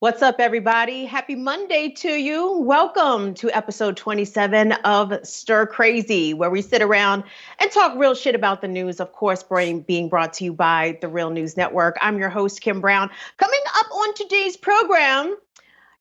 What's up, everybody? Happy Monday to you. Welcome to episode 27 of Stir Crazy, where we sit around and talk real shit about the news, of course, being brought to you by the Real News Network. I'm your host, Kim Brown. Coming up on today's program,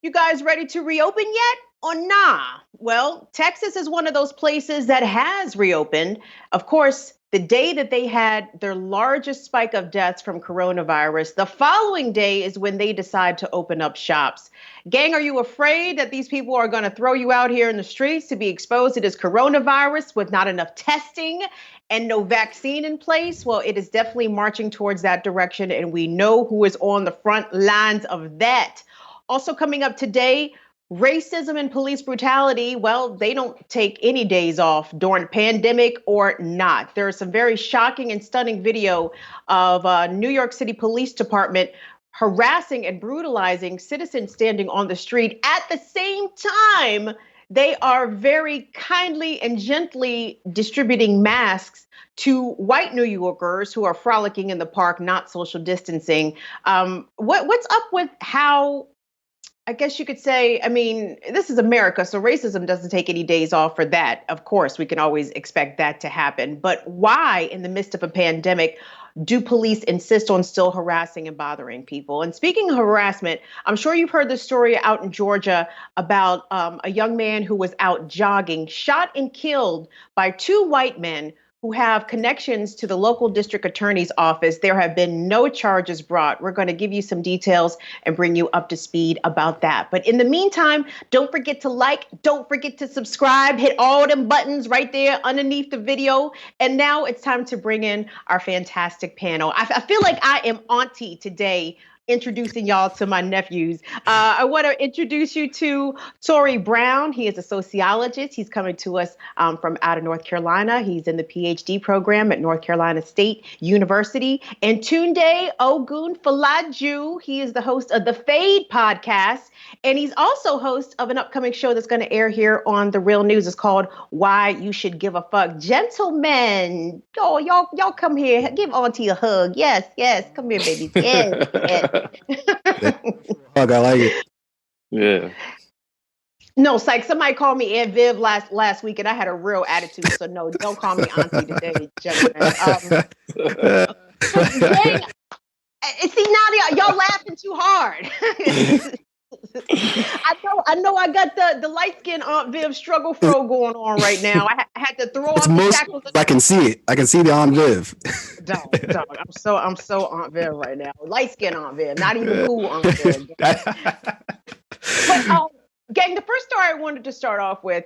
you guys ready to reopen yet or nah? Well, Texas is one of those places that has reopened. Of course, the day that they had their largest spike of deaths from coronavirus, the following day is when they decide to open up shops. Gang, are you afraid that these people are going to throw you out here in the streets to be exposed to this coronavirus with not enough testing and no vaccine in place? Well, it is definitely marching towards that direction, and we know who is on the front lines of that. Also coming up today, racism and police brutality. Well, they don't take any days off during pandemic or not. There's some very shocking and stunning video of New York City Police Department harassing and brutalizing citizens standing on the street. At the same time, they are very kindly and gently distributing masks to white New Yorkers who are frolicking in the park, not social distancing. What's up with how, I guess you could say, I mean, this is America, so racism doesn't take any days off for that. Of course, we can always expect that to happen. But why, in the midst of a pandemic, do police insist on still harassing and bothering people? And speaking of harassment, I'm sure you've heard the story out in Georgia about a young man who was out jogging, shot and killed by two white men who have connections to the local district attorney's office. There have been no charges brought. We're going to give you some details and bring you up to speed about that. But in the meantime, don't forget to like, don't forget to subscribe, hit all them buttons right there underneath the video. And now it's time to bring in our fantastic panel. I feel like I am auntie today, introducing y'all to my nephews. I want to introduce you to Taure Brown. He is a sociologist. He's coming to us from out of North Carolina. He's in the PhD program at North Carolina State University. And Tunde Ogunfolaju, he is the host of the Fade podcast. And he's also host of an upcoming show that's going to air here on The Real News. It's called Why You Should Give a Fuck. Gentlemen, oh, y'all come here. Give Auntie a hug. Yes, yes. Come here, baby. Yes, yes. Fuck, I like it. Yeah. No, psych. Somebody called me Aunt Viv last week, and I had a real attitude. So no, don't call me Auntie today, gentlemen. Dang, see now y'all laughing too hard. I know. I got the light skinned Aunt Viv struggle fro going on right now. I had to throw off the shackles. I can see it. I can see the Aunt Viv. Dog. I'm so Aunt Viv right now. Light skinned Aunt Viv, not even cool Aunt Viv. But gang, the first story I wanted to start off with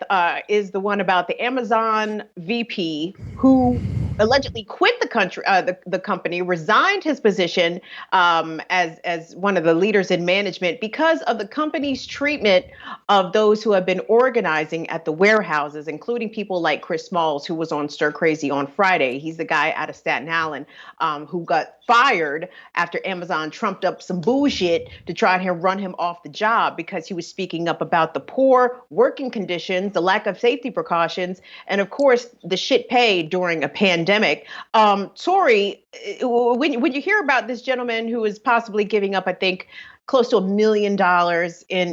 is the one about the Amazon VP who allegedly quit the country, the company, resigned his position as one of the leaders in management because of the company's treatment of those who have been organizing at the warehouses, including people like Chris Smalls, who was on Stir Crazy on Friday. He's the guy out of Staten Island who got fired after Amazon trumped up some bullshit to try and run him off the job because he was speaking up about the poor working conditions, the lack of safety precautions, and of course, the shit paid during a pandemic. Taure, when you hear about this gentleman who is possibly giving up, I think, close to $1 million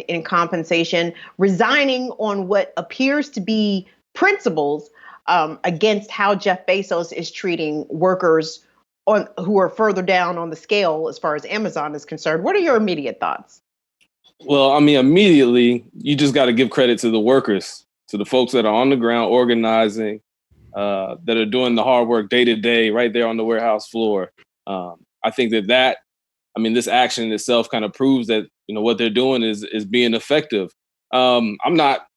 in compensation, resigning on what appears to be principles against how Jeff Bezos is treating workers who are further down on the scale as far as Amazon is concerned. What are your immediate thoughts? Well, I mean, immediately, you just got to give credit to the workers, to the folks that are on the ground organizing, that are doing the hard work day to day right there on the warehouse floor. I think this action itself kind of proves that, what they're doing is being effective. I'm not,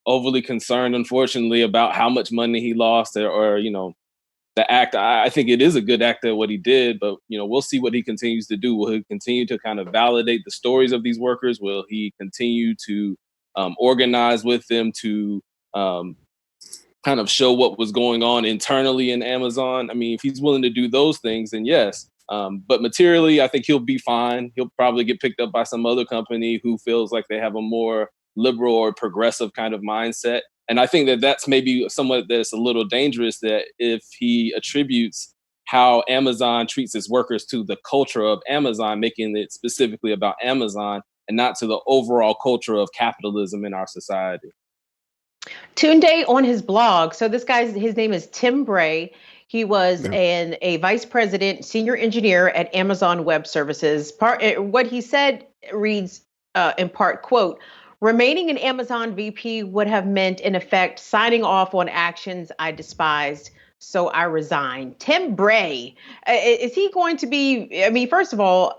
overly concerned, unfortunately, about how much money he lost or the act. I think it is a good act at what he did, but we'll see what he continues to do. Will he continue to kind of validate the stories of these workers? Will he continue to organize with them to kind of show what was going on internally in Amazon? I mean, if he's willing to do those things, then yes. But materially, I think he'll be fine. He'll probably get picked up by some other company who feels like they have a more liberal or progressive kind of mindset. And I think that that's maybe somewhat that's a little dangerous, that if he attributes how Amazon treats its workers to the culture of Amazon, making it specifically about Amazon, and not to the overall culture of capitalism in our society. Tunde on his blog. So this guy's his name is Tim Bray. He was a vice president, senior engineer at Amazon Web Services. What he said reads in part, quote, remaining an Amazon VP would have meant, in effect, signing off on actions I despised. So I resigned. Tim Bray, is he going to be? I mean, first of all,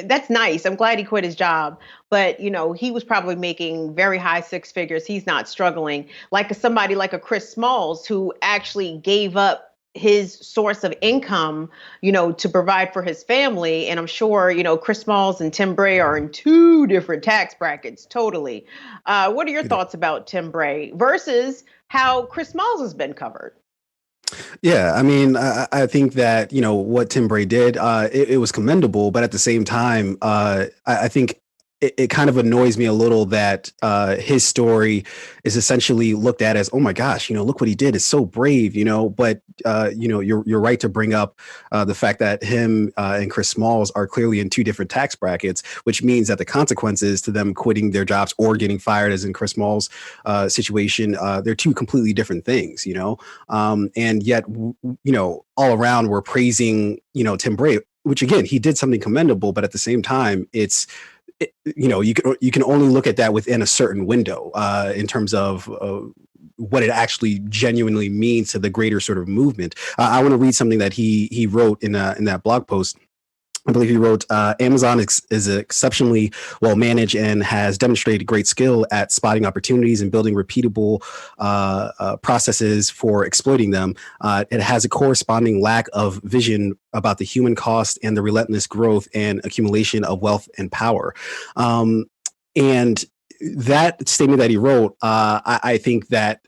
that's nice. I'm glad he quit his job. But, you know, he was probably making very high six figures. He's not struggling like somebody like a Chris Smalls, who actually gave up his source of income, you know, to provide for his family. And I'm sure, you know, Chris Smalls and Tim Bray are in two different tax brackets. Totally. What are your thoughts about Tim Bray versus how Chris Smalls has been covered? Yeah, I mean, I think that, you know, what Tim Bray did, it was commendable, but at the same time, I think it kind of annoys me a little that his story is essentially looked at as, oh my gosh, you know, look what he did. It's so brave, you know. But you know, you're right to bring up the fact that him and Chris Smalls are clearly in two different tax brackets, which means that the consequences to them quitting their jobs or getting fired, as in Chris Smalls' situation, they're two completely different things, you know. And yet, you know, all around we're praising, you know, Tim Bray, which again, he did something commendable, but at the same time, you know, you can only look at that within a certain window in terms of what it actually genuinely means to the greater sort of movement. I want to read something that he wrote in that blog post. I believe he wrote, Amazon is exceptionally well managed and has demonstrated great skill at spotting opportunities and building repeatable processes for exploiting them. It has a corresponding lack of vision about the human cost and the relentless growth and accumulation of wealth and power. And that statement that he wrote, I think that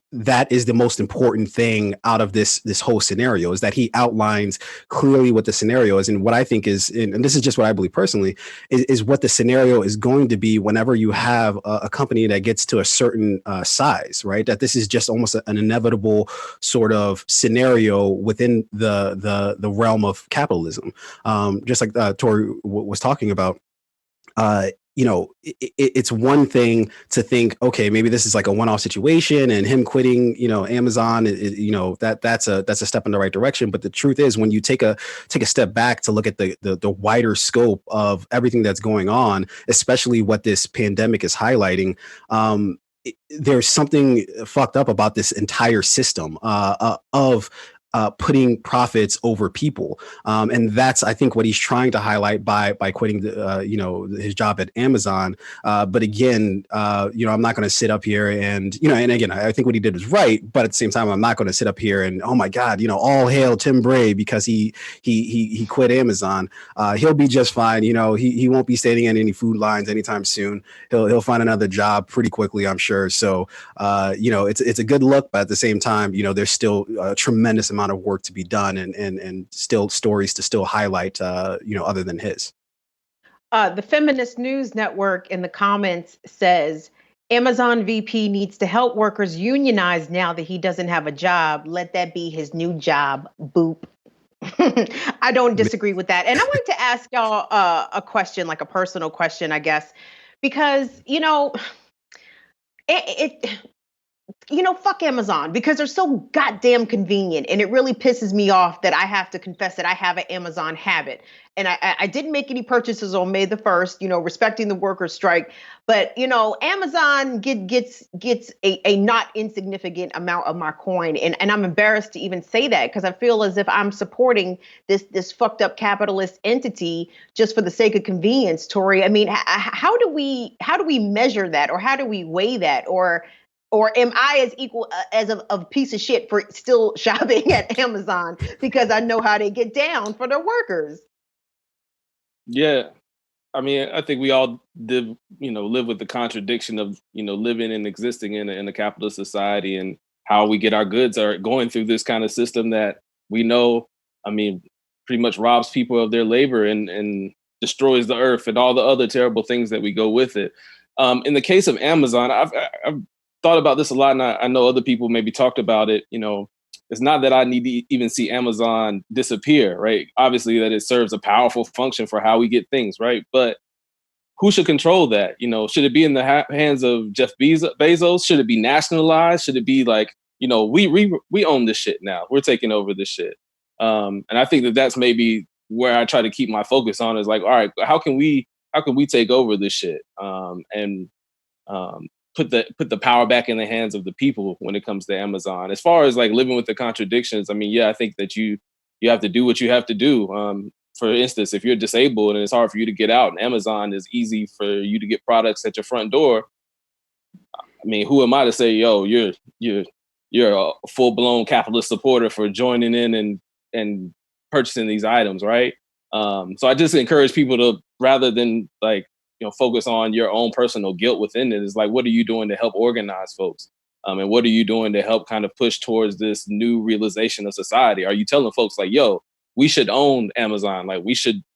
is the most important thing out of this whole scenario, is that he outlines clearly what the scenario is, and what I think is, and this is just what I believe personally, is what the scenario is going to be whenever you have a company that gets to a certain size, right? That this is just almost an inevitable sort of scenario within the realm of capitalism, just like Taure was talking about. You know, it's one thing to think, okay, maybe this is like a one-off situation, and him quitting, you know, Amazon, you know, that's a step in the right direction. But the truth is, when you take a step back to look at the wider scope of everything that's going on, especially what this pandemic is highlighting, there's something fucked up about this entire system of putting profits over people, and that's, I think, what he's trying to highlight by quitting you know, his job at Amazon. But again, you know, I'm not going to sit up here and, you know, and again, I think what he did was right, but at the same time, I'm not going to sit up here and, oh my God, you know, all hail Tim Bray because he quit Amazon. He'll be just fine. You know, he won't be standing in any food lines anytime soon. He'll find another job pretty quickly, I'm sure. So, you know, it's a good look, but at the same time, you know, there's still a tremendous amount of work to be done, and still stories to still highlight, you know, other than his. The Feminist News Network in the comments says Amazon VP needs to help workers unionize now that he doesn't have a job. Let that be his new job. Boop. I don't disagree with that. And I wanted to ask y'all a question, like a personal question, I guess, because, you know, it you know, fuck Amazon, because they're so goddamn convenient. And it really pisses me off that I have to confess that I have an Amazon habit. And I didn't make any purchases on May the 1st, you know, respecting the workers' strike. But, you know, Amazon gets a not insignificant amount of my coin. And I'm embarrassed to even say that, because I feel as if I'm supporting this fucked up capitalist entity just for the sake of convenience, Tori. I mean, how do we measure that, or how do we weigh that? Or am I as equal as a piece of shit for still shopping at Amazon because I know how they get down for their workers? Yeah. I mean, I think we all live with the contradiction of, you know, living and existing in a capitalist society, and how we get our goods are going through this kind of system that we know, I mean, pretty much robs people of their labor and destroys the earth and all the other terrible things that we go with it. In the case of Amazon, I've thought about this a lot, and I know other people maybe talked about it. You know, it's not that I need to even see Amazon disappear, right? Obviously, that it serves a powerful function for how we get things, right? But who should control that? You know, should it be in the hands of Jeff Bezos? Should it be nationalized? Should it be like, you know, we own this shit now. We're taking over this shit. And I think that that's maybe where I try to keep my focus on is like, all right, how can we take over this shit and put the power back in the hands of the people when it comes to Amazon. As far as like living with the contradictions, I mean, yeah, I think that you have to do what you have to do. For instance, if you're disabled and it's hard for you to get out, and Amazon is easy for you to get products at your front door, I mean, who am I to say, yo, you're a full blown capitalist supporter for joining in and purchasing these items, right? So I just encourage people to, rather than like, you know, focus on your own personal guilt within it, is like, what are you doing to help organize folks? And what are you doing to help kind of push towards this new realization of society? Are you telling folks like, yo, we should own Amazon, like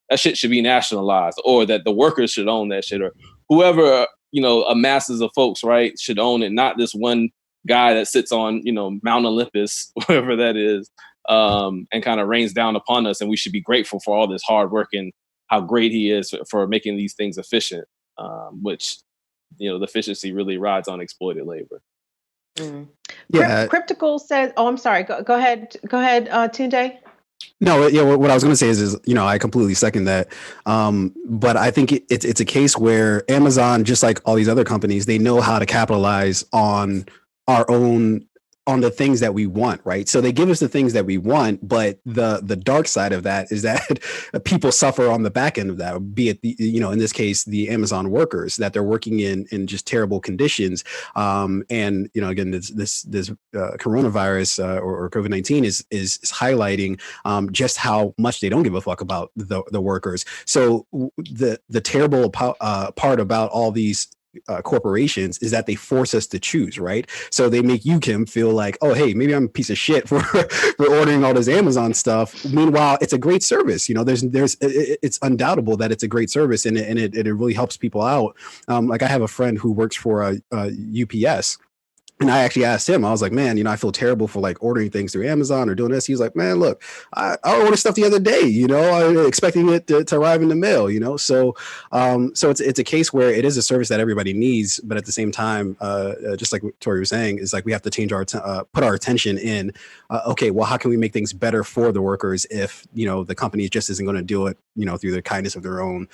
that shit should be nationalized, or that the workers should own that shit, or whoever, you know, a masses of folks, right, should own it, not this one guy that sits on, you know, Mount Olympus, wherever that is, and kind of rains down upon us. And we should be grateful for all this hard work and how great he is for making these things efficient, which, you know, the efficiency really rides on exploited labor. Mm. Yeah. Cryptical says, oh, I'm sorry. Go ahead, Tunde. No, yeah. What I was going to say is, you know, I completely second that. But I think it's a case where Amazon, just like all these other companies, they know how to capitalize on the things that we want, right? So they give us the things that we want, but the dark side of that is that people suffer on the back end of that, be it you know, in this case, the Amazon workers, that they're working in just terrible conditions. And you know, again, this coronavirus or COVID-19 is highlighting just how much they don't give a fuck about the workers. So the terrible part about all these corporations is that they force us to choose, right? So they make you, Kim, feel like, oh, hey, maybe I'm a piece of shit for ordering all this Amazon stuff. Meanwhile, it's a great service. You know, it's undoubtable that it's a great service, and it really helps people out. Like I have a friend who works for UPS. And I actually asked him, I was like, man, you know, I feel terrible for like ordering things through Amazon or doing this. He was like, man, look, I ordered stuff the other day, you know, I expecting it to arrive in the mail, you know. So it's a case where it is a service that everybody needs, but at the same time, just like what Tori was saying, is like we have to change put our attention in, okay, well, how can we make things better for the workers if, you know, the company just isn't going to do it, you know, through the kindness of their own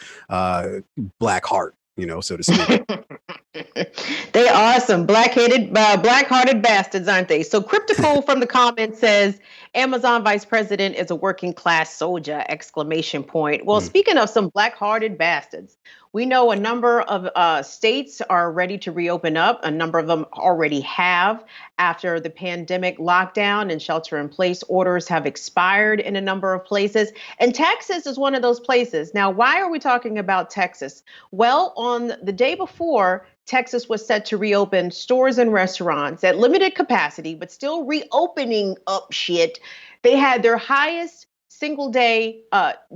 black heart, you know, so to speak. They are some black-hearted bastards, aren't they? So Cryptical from the comments says, Amazon vice president is a working class soldier, exclamation point. Well, speaking of some black-hearted bastards, we know a number of states are ready to reopen up. A number of them already have after the pandemic lockdown, and shelter-in-place orders have expired in a number of places. And Texas is one of those places. Now, why are we talking about Texas? Well, on the day before, Texas was set to reopen stores and restaurants at limited capacity, but still reopening up shit. They had their highest single day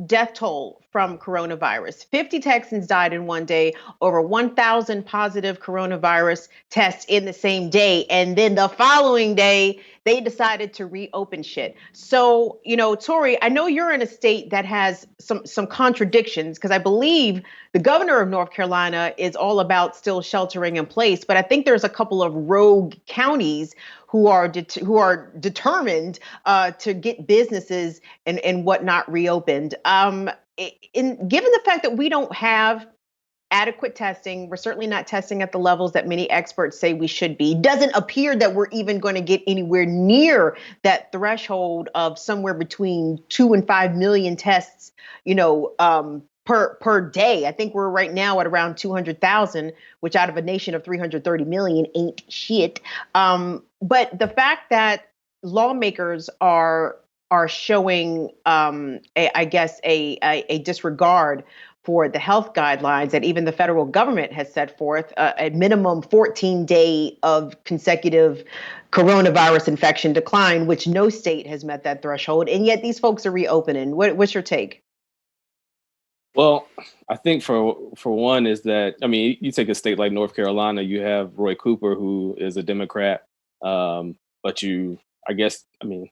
death toll from coronavirus. 50 Texans died in one day, over 1,000 positive coronavirus tests in the same day. And then the following day, they decided to reopen shit. So, you know, Tori, I know you're in a state that has some contradictions, because I believe the governor of North Carolina is all about still sheltering in place. But I think there's a couple of rogue counties who are determined to get businesses and whatnot reopened. Given the fact that we don't have adequate testing, we're certainly not testing at the levels that many experts say we should be. Doesn't appear that we're even going to get anywhere near that threshold of somewhere between 2 and 5 million tests, you know, per day. I think we're right now at around 200,000, which out of a nation of 330 million ain't shit. But the fact that lawmakers are showing, a disregard for the health guidelines that even the federal government has set forth, a minimum 14-day of consecutive coronavirus infection decline, which no state has met that threshold, and yet these folks are reopening. What's your take? Well, I think for one is that, I mean, you take a state like North Carolina, you have Roy Cooper, who is a Democrat, but I mean,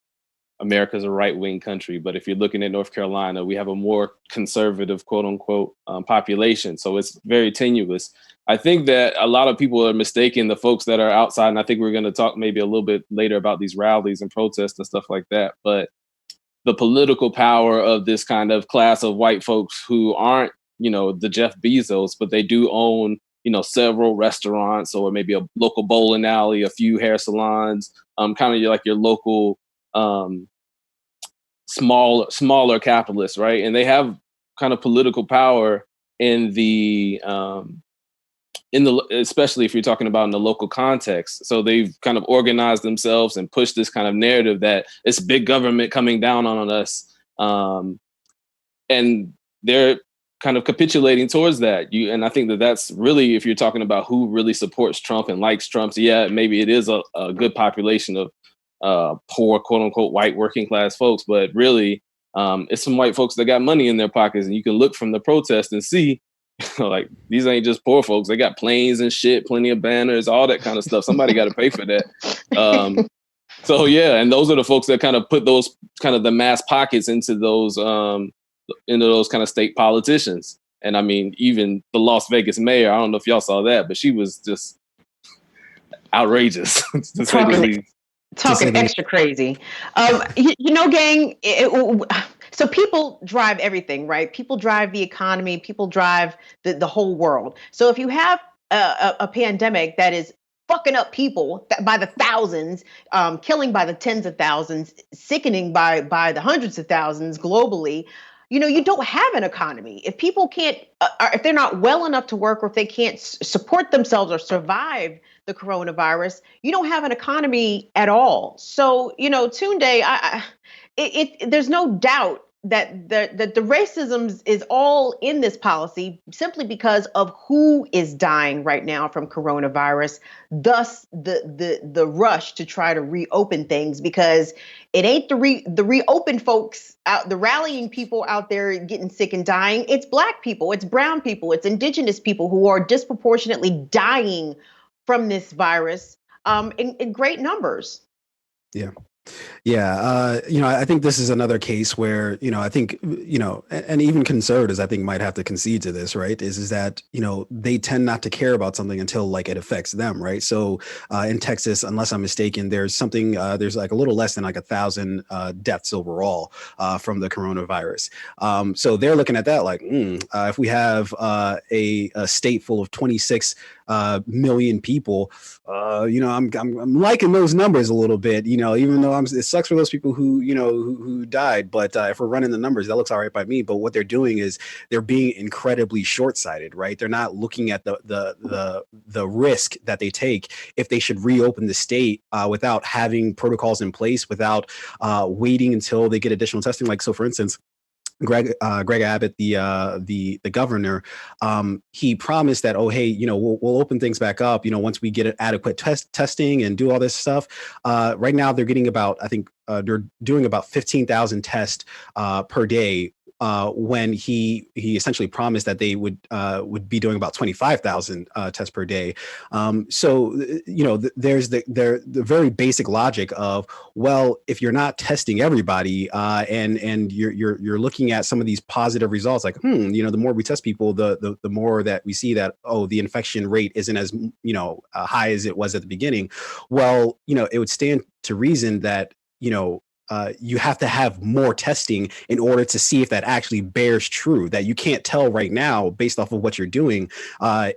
America's a right-wing country, but if you're looking at North Carolina, we have a more conservative, quote unquote, population. So it's very tenuous. I think that a lot of people are mistaking the folks that are outside, and I think we're going to talk maybe a little bit later about these rallies and protests and stuff like that. But the political power of this kind of class of white folks who aren't, the Jeff Bezos, but they do own, several restaurants or maybe a local bowling alley, a few hair salons, kind of like your local smaller capitalists, right? And they have kind of political power in the especially if you're talking about in the local context. So they've kind of organized themselves and pushed this kind of narrative that it's big government coming down on us, and they're kind of capitulating towards that. And I think that that's really, if you're talking about who really supports Trump and likes Trump, yeah, maybe it is a good population of poor, quote unquote, white working class folks, but really it's some white folks that got money in their pockets, and you can look from the protest and see like these ain't just poor folks. They got planes and shit, plenty of banners, all that kind of stuff. Somebody got to pay for that. So yeah, and those are the folks that kind of put those kind of the mass pockets into those kind of state politicians. And I mean, even the Las Vegas mayor, I don't know if y'all saw that, but she was just outrageous to say the least. Talking extra crazy. Gang, so people drive everything, right? People drive the economy. People drive the whole world. So if you have a pandemic that is fucking up people by the thousands, killing by the tens of thousands, sickening by the hundreds of thousands globally, you don't have an economy. If people can't, if they're not well enough to work, or if they can't support themselves or survive the coronavirus, you don't have an economy at all. So, Tunde, there's no doubt that the racism is all in this policy simply because of who is dying right now from coronavirus. Thus, the rush to try to reopen things, because it ain't the reopen folks out, the rallying people out there getting sick and dying. It's Black people, it's brown people, it's indigenous people who are disproportionately dying from this virus in great numbers. Yeah. Yeah, I think this is another case where, I think, and even conservatives, I think, might have to concede to this, right? Is that, they tend not to care about something until like it affects them, right? So in Texas, unless I'm mistaken, there's something, there's like a little less than like 1,000 deaths overall from the coronavirus. So they're looking at that like, if we have a state full of 26 million people, I'm liking those numbers a little bit, even though it sucks for those people who died. But if we're running the numbers, that looks all right by me. But what they're doing is they're being incredibly short-sighted, right? They're not looking at the risk that they take if they should reopen the state without having protocols in place, without waiting until they get additional testing. Like, so for instance, Greg Abbott, the governor, he promised that, we'll open things back up, once we get adequate testing and do all this stuff. Right now, they're getting about, I think they're doing about 15,000 tests per day. When he essentially promised that they would be doing about 25,000 tests per day. So there's the very basic logic of, well, if you're not testing everybody and you're looking at some of these positive results, like the more we test people, the more that we see that the infection rate isn't as high as it was at the beginning. Well, it would stand to reason that you have to have more testing in order to see if that actually bears true, that you can't tell right now based off of what you're doing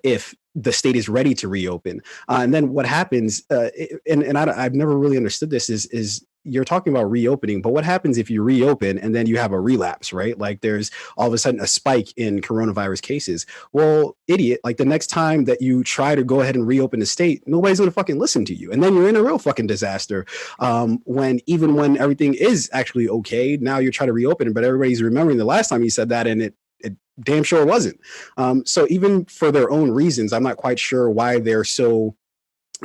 if the state is ready to reopen. And then what happens, I've never really understood this, is you're talking about reopening, but what happens if you reopen and then you have a relapse, right? Like there's all of a sudden a spike in coronavirus cases. Well, idiot, like the next time that you try to go ahead and reopen the state, nobody's going to fucking listen to you. And then you're in a real fucking disaster. When everything is actually okay, now you're trying to reopen it, but everybody's remembering the last time you said that and it damn sure wasn't. So even for their own reasons, I'm not quite sure why they're so.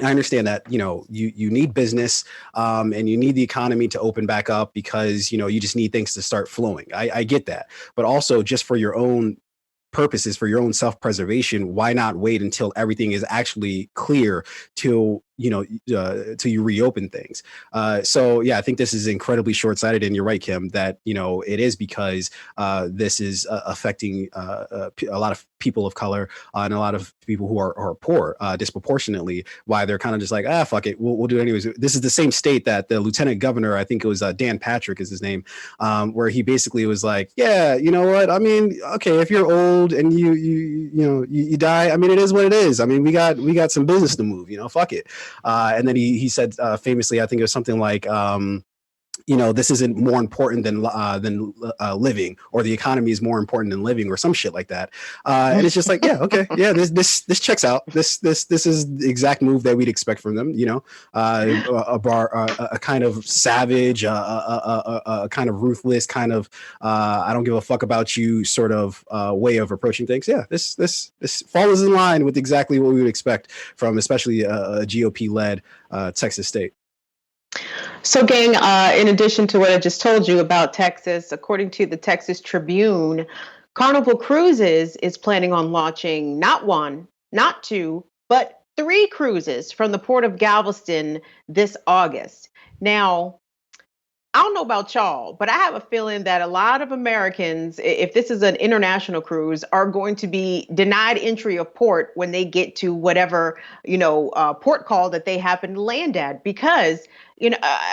I understand that, you need business and you need the economy to open back up because, you just need things to start flowing. I get that. But also just for your own purposes, for your own self-preservation, why not wait until everything is actually clear to, till you reopen things. So yeah, I think this is incredibly short-sighted, and you're right, Kim, that it is because this is affecting a lot of people of color and a lot of people who are poor disproportionately. Why they're kind of just like, fuck it, we'll do it anyways. This is the same state that the lieutenant governor, I think it was Dan Patrick is his name, where he basically was like, yeah, you know what? I mean, okay, if you're old and you die, I mean, it is what it is. I mean, we got some business to move. Fuck it. And then he said famously, I think it was something like, this isn't more important than living, or the economy is more important than living, or some shit like that. And it's just like, yeah, okay, yeah, this checks out. This is the exact move that we'd expect from them. A kind of savage, a kind of ruthless, kind of I don't give a fuck about you sort of way of approaching things. Yeah, this falls in line with exactly what we would expect from especially a GOP-led Texas state. So, gang, in addition to what I just told you about Texas, according to the Texas Tribune, Carnival Cruises is planning on launching not one, not two, but 3 cruises from the port of Galveston this August. Now, I don't know about y'all, but I have a feeling that a lot of Americans, if this is an international cruise, are going to be denied entry of port when they get to whatever, port call that they happen to land at, because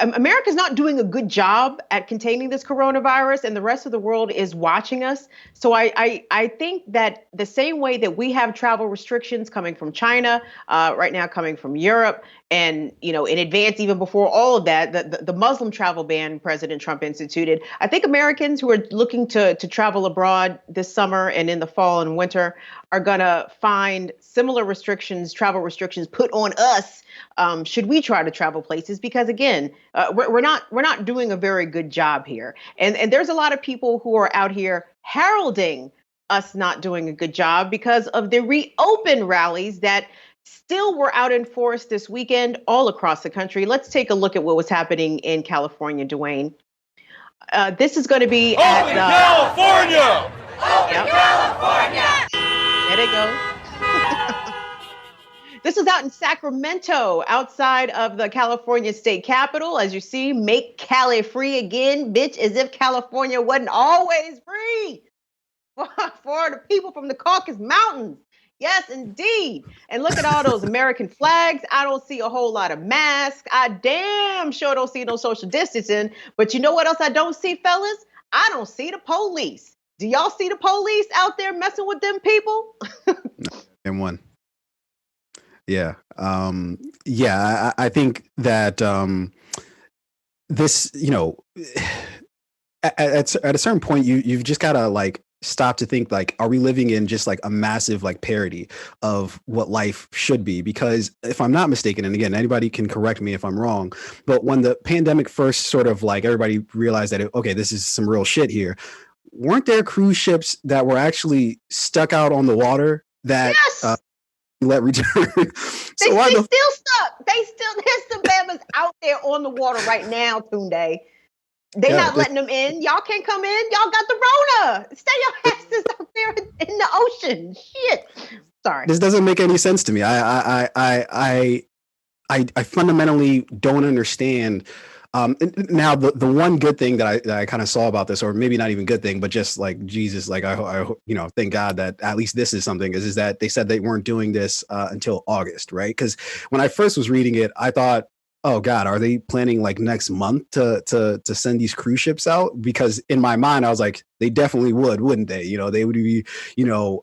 America's not doing a good job at containing this coronavirus, and the rest of the world is watching us. So I think that the same way that we have travel restrictions coming from China, right now coming from Europe, and in advance, even before all of that, the Muslim travel ban President Trump instituted, I think Americans who are looking to travel abroad this summer and in the fall and winter are going to find similar travel restrictions put on us should we try to travel places, because again, we're not doing a very good job here, and there's a lot of people who are out here heralding us not doing a good job because of the reopen rallies that still were out in force this weekend all across the country. Let's take a look at what was happening in California, Dwayne. This is going to be at California. Yep. California. There they go. This is out in Sacramento, outside of the California state capitol. As you see, make Cali free again, bitch, as if California wasn't always free for the people from the Caucasus Mountains. Yes, indeed. And look at all those American flags. I don't see a whole lot of masks. I damn sure don't see no social distancing. But you know what else I don't see, fellas? I don't see the police. Do y'all see the police out there messing with them people? And one. Yeah. I think that this, at a certain point, you've just got to like stop to think, like, are we living in just like a massive like parody of what life should be? Because if I'm not mistaken, and again, anybody can correct me if I'm wrong, but when the pandemic first sort of like everybody realized that, okay, this is some real shit here, weren't there cruise ships that were actually stuck out on the water that yes. Let return? They still stuck. There's some babies out there on the water right now, Tunde. They're not letting them in. Y'all can't come in. Y'all got the Rona. Stay your asses out there in the ocean. Shit. Sorry. This doesn't make any sense to me. I fundamentally don't understand. Now, the one good thing that I kind of saw about this, or maybe not even good thing, but just like Jesus, like I thank God that at least this is something, is that they said they weren't doing this until August, right? Because when I first was reading it, I thought, oh God, are they planning like next month to send these cruise ships out? Because in my mind, I was like, they definitely would, wouldn't they? They would be, well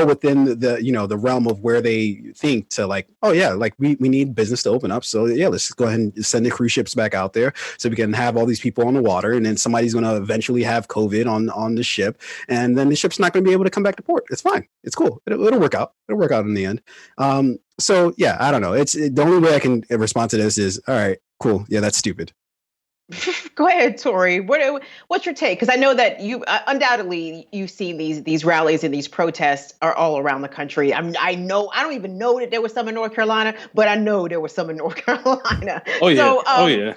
within the realm of where they think to like, oh yeah, like we need business to open up. So yeah, let's go ahead and send the cruise ships back out there so we can have all these people on the water, and then somebody's going to eventually have COVID on the ship, and then the ship's not going to be able to come back to port. It's fine. It's cool. It'll work out. It'll work out in the end. So yeah, I don't know. It's the only way I can respond to this is, all right, cool. Yeah, that's stupid. Go ahead, Tori. What's your take? Because I know that you undoubtedly you've seen these rallies and these protests are all around the country. I know I don't even know that there was some in North Carolina, but I know there was some in North Carolina. Oh yeah. Oh yeah.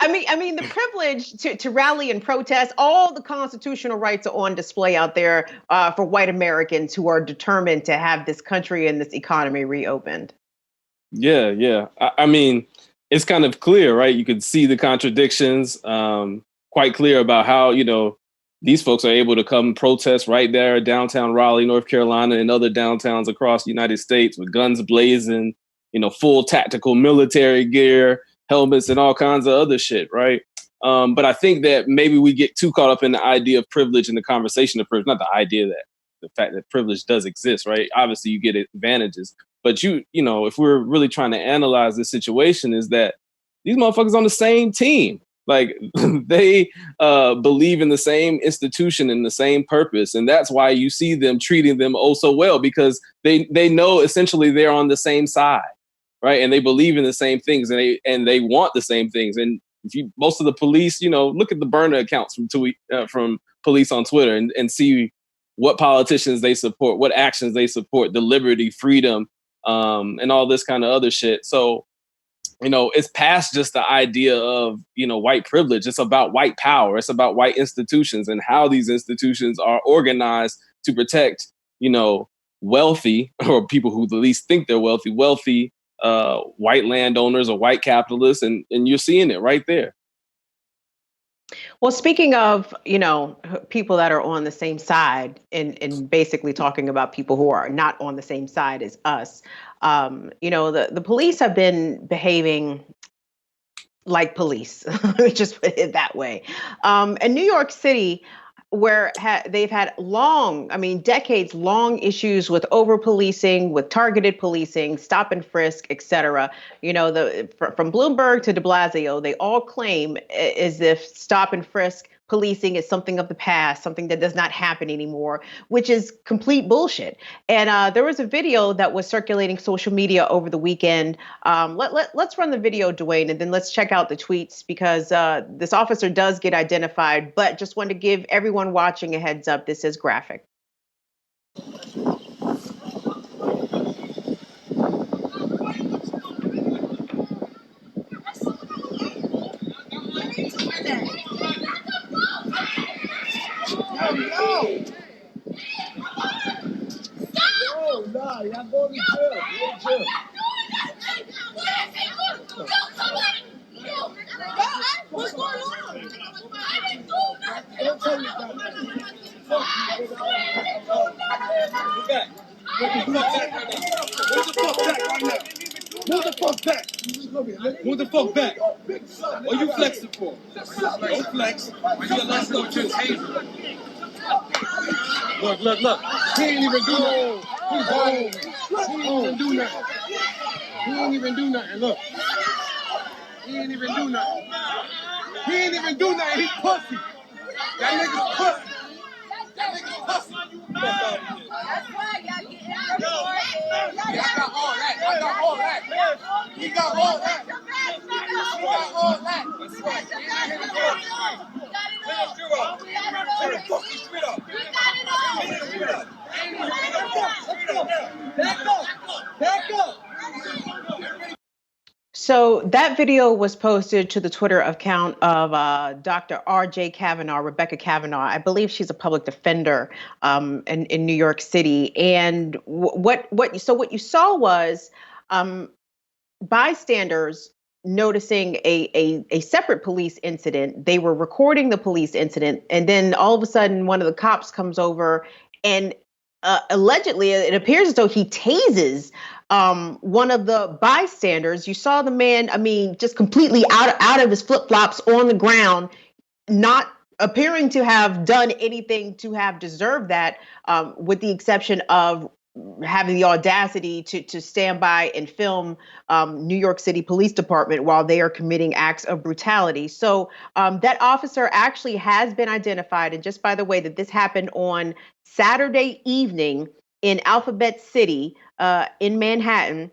I mean, the privilege to rally and protest, all the constitutional rights are on display out there for white Americans who are determined to have this country and this economy reopened. Yeah. I mean, it's kind of clear, right? You could see the contradictions, quite clear about how, these folks are able to come protest right there at downtown Raleigh, North Carolina, and other downtowns across the United States with guns blazing, full tactical military gear, helmets, and all kinds of other shit, right? But I think that maybe we get too caught up in the idea of privilege and the conversation of privilege, not the idea that the fact that privilege does exist, right? Obviously, you get advantages. But if we're really trying to analyze this situation, is that these motherfuckers on the same team. Like they believe in the same institution and the same purpose, and that's why you see them treating them oh so well, because they know essentially they're on the same side, right? And they believe in the same things, and they want the same things. And if most of the police, look at the burner accounts from police on Twitter and see what politicians they support, what actions they support, the liberty, freedom, and all this kind of other shit. So, it's past just the idea of, white privilege. It's about white power. It's about white institutions and how these institutions are organized to protect, wealthy, or people who at least think they're wealthy, white landowners or white capitalists. And you're seeing it right there. Well, speaking of, people that are on the same side and basically talking about people who are not on the same side as us, the police have been behaving like police, just put it that way. In New York City, where they've had decades long issues with over policing, with targeted policing, stop and frisk, et cetera. From Bloomberg to de Blasio, they all claim as if stop and frisk policing is something of the past, something that does not happen anymore, which is complete bullshit. And there was a video that was circulating social media over the weekend. Let's run the video, Dwayne, and then let's check out the tweets, because this officer does get identified, but just want to give everyone watching a heads up. This is graphic. Nah, y'all going to jail. What's going on? I didn't do nothing. Don't tell me about that. Move the fuck back. Move the fuck back. What you flexing for? Don't flex. You lost no taser. Look. He ain't even do nothing. He's home. He ain't even do nothing. He ain't even do nothing. Look. He ain't even do nothing. He ain't even do nothing. He pussy. That nigga's pussy. That nigga's pussy. That's why y'all getting I got all that. I got all that. He got all that. He got all that. That's right. Turn the fucking shit up. Back up. So that video was posted to the Twitter account of Dr. R.J. Kavanaugh, Rebecca Kavanaugh. I believe she's a public defender in New York City. And what you saw was bystanders noticing a separate police incident. They were recording the police incident, and then all of a sudden, one of the cops comes over and allegedly, it appears as though he tases one of the bystanders. You saw the man, just completely out of his flip-flops on the ground, not appearing to have done anything to have deserved that, with the exception of having the audacity to stand by and film New York City Police Department while they are committing acts of brutality. So that officer actually has been identified. And just by the way, that this happened on Saturday evening in Alphabet City in Manhattan.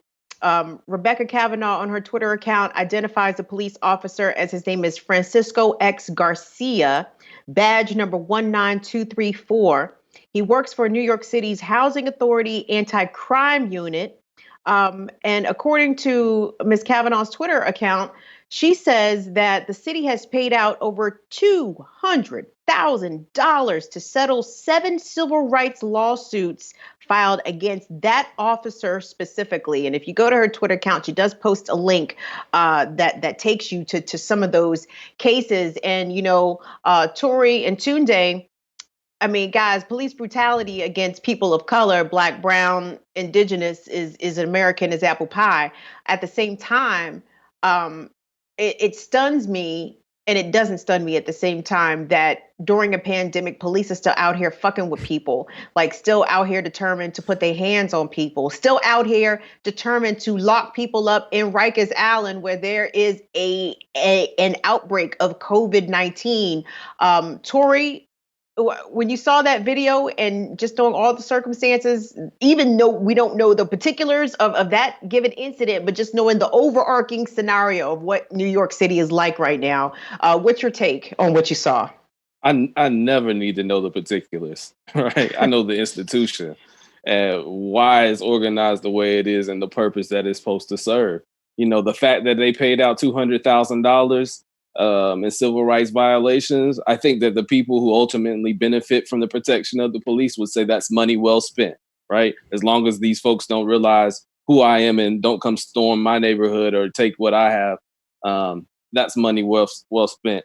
Rebecca Kavanaugh on her Twitter account identifies the police officer as his name is Francisco X. Garcia, badge number 19234. He works for New York City's Housing Authority Anti-Crime Unit. And according to Ms. Kavanaugh's Twitter account, She says that the city has paid out over $200,000 to settle 7 civil rights lawsuits filed against that officer specifically. And if you go to her Twitter account, she does post a link that takes you to some of those cases. And, Tori and Tunde, I mean, guys, police brutality against people of color, Black, brown, indigenous, is American as apple pie. At the same time, um, it stuns me, and it doesn't stun me at the same time that during a pandemic, police are still out here fucking with people, like still out here determined to put their hands on people, still out here determined to lock people up in Rikers Island where there is an outbreak of COVID-19. Tori, when you saw that video and just knowing all the circumstances, even though we don't know the particulars of that given incident, but just knowing the overarching scenario of what New York City is like right now, what's your take on what you saw? I never need to know the particulars, right? I know the institution and why it's organized the way it is and the purpose that it's supposed to serve. The fact that they paid out $200,000 in civil rights violations, I think that the people who ultimately benefit from the protection of the police would say that's money well spent, right? As long as these folks don't realize who I am and don't come storm my neighborhood or take what I have, that's money well spent.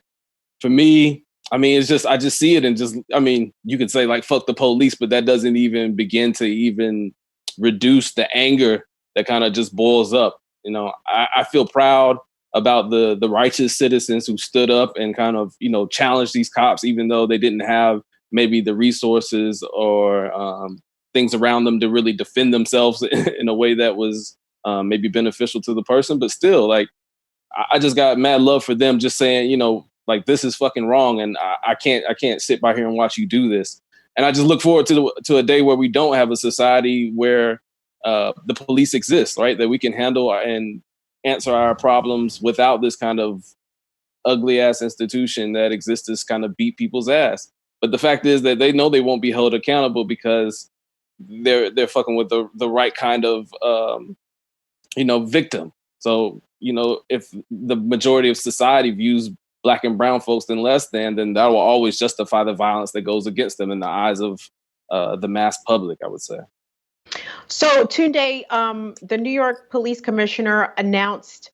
For me, I mean, it's just, I just see it and just, I mean, you could say like, fuck the police, but that doesn't even begin to even reduce the anger that kind of just boils up. I feel proud about the righteous citizens who stood up and kind of, challenged these cops, even though they didn't have maybe the resources or things around them to really defend themselves in a way that was maybe beneficial to the person. But still, like, I just got mad love for them just saying, like, this is fucking wrong. And I can't sit by here and watch you do this. And I just look forward to a day where we don't have a society where the police exist, right? That we can handle and answer our problems without this kind of ugly ass institution that exists to kind of beat people's ass. But the fact is that they know they won't be held accountable because they're fucking with the right kind of victim. So if the majority of society views Black and brown folks than less than, then that will always justify the violence that goes against them in the eyes of the mass public, I would say. So Tunde, the New York Police Commissioner announced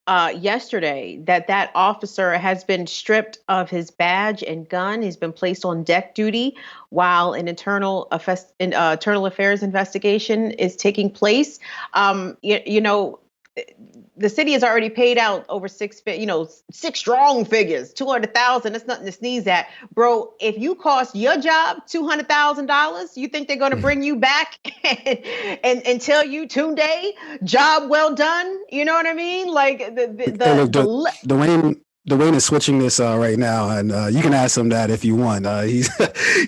yesterday that officer has been stripped of his badge and gun. He's been placed on deck duty while an internal affairs investigation is taking place. The city has already paid out over six strong figures, 200,000. That's nothing to sneeze at, bro. If you cost your job $200,000, you think they're going to bring you back and tell you, Tunde, job well done? You know what I mean? Like Dwayne is switching this right now, and you can ask him that if you want. He's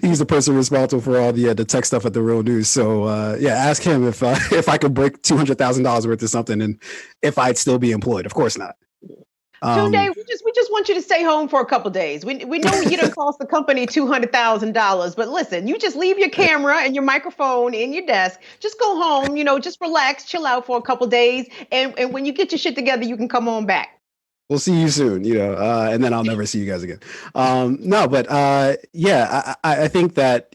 he's the person responsible for all the tech stuff at the Real News. So ask him if I could break $200,000 worth of something, and if I'd still be employed. Of course not. Tunde, we just want you to stay home for a couple days. We know you didn't cost the company $200,000, but listen, you just leave your camera and your microphone in your desk. Just go home, just relax, chill out for a couple days, and when you get your shit together, you can come on back. We'll see you soon, and then I'll never see you guys again. I think that,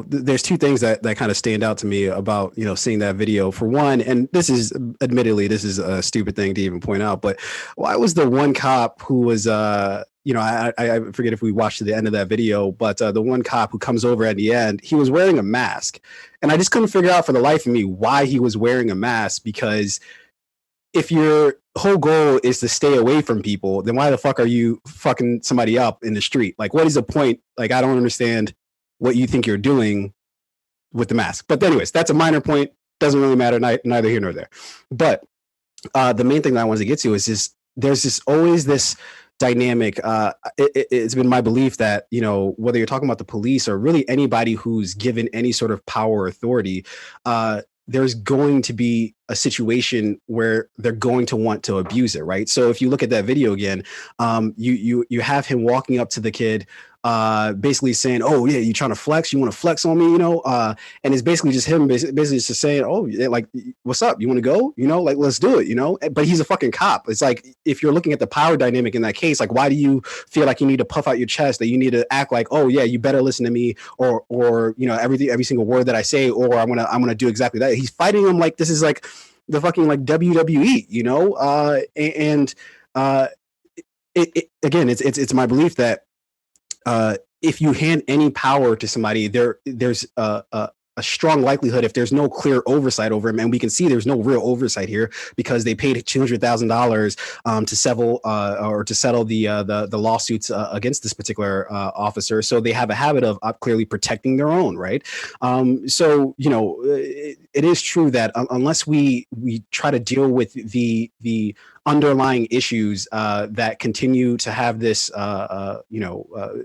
there's two things that kind of stand out to me about, seeing that video. For one, and this is a stupid thing to even point out, but why was the one cop who was, I forget if we watched to the end of that video, but the one cop who comes over at the end, he was wearing a mask. And I just couldn't figure out for the life of me why he was wearing a mask, because if your whole goal is to stay away from people, then why the fuck are you fucking somebody up in the street? Like, what is the point? Like, I don't understand what you think you're doing with the mask. But anyways, that's a minor point. Doesn't really matter, neither here nor there. But the main thing that I wanted to get to is just, there's always this dynamic. It's been my belief that, whether you're talking about the police or really anybody who's given any sort of power or authority, there's going to be a situation where they're going to want to abuse it, right? So if you look at that video again, you have him walking up to the kid, basically saying, "Oh yeah, you trying to flex? You want to flex on me, and it's basically just him basically just saying, "Oh, like, what's up? You want to go? Like, let's do it, But he's a fucking cop. It's like, if you're looking at the power dynamic in that case, like, why do you feel like you need to puff out your chest, that you need to act like, oh yeah, you better listen to me, or every single word that I say, or I'm gonna do exactly that. He's fighting him like this is like the fucking like WWE, again, it's my belief that if you hand any power to somebody, there's a strong likelihood, if there's no clear oversight over him, and we can see there's no real oversight here because they paid $200,000 to settle the lawsuits against this particular officer. So they have a habit of clearly protecting their own, right? So it is true that unless we try to deal with the underlying issues that continue to have this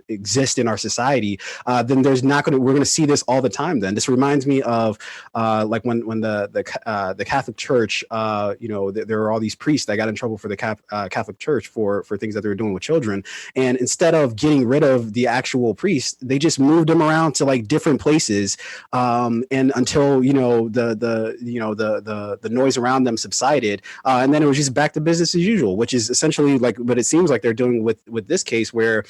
exist in our society, then we're going to see this all the time. Then this reminds me of like when the Catholic Church, there are all these priests that got in trouble for the Catholic Church for things that they were doing with children, and instead of getting rid of the actual priest, they just moved them around to like different places, and until the noise around them subsided, and then it was just back to business as usual, which is essentially like what it seems like they're doing with this case, where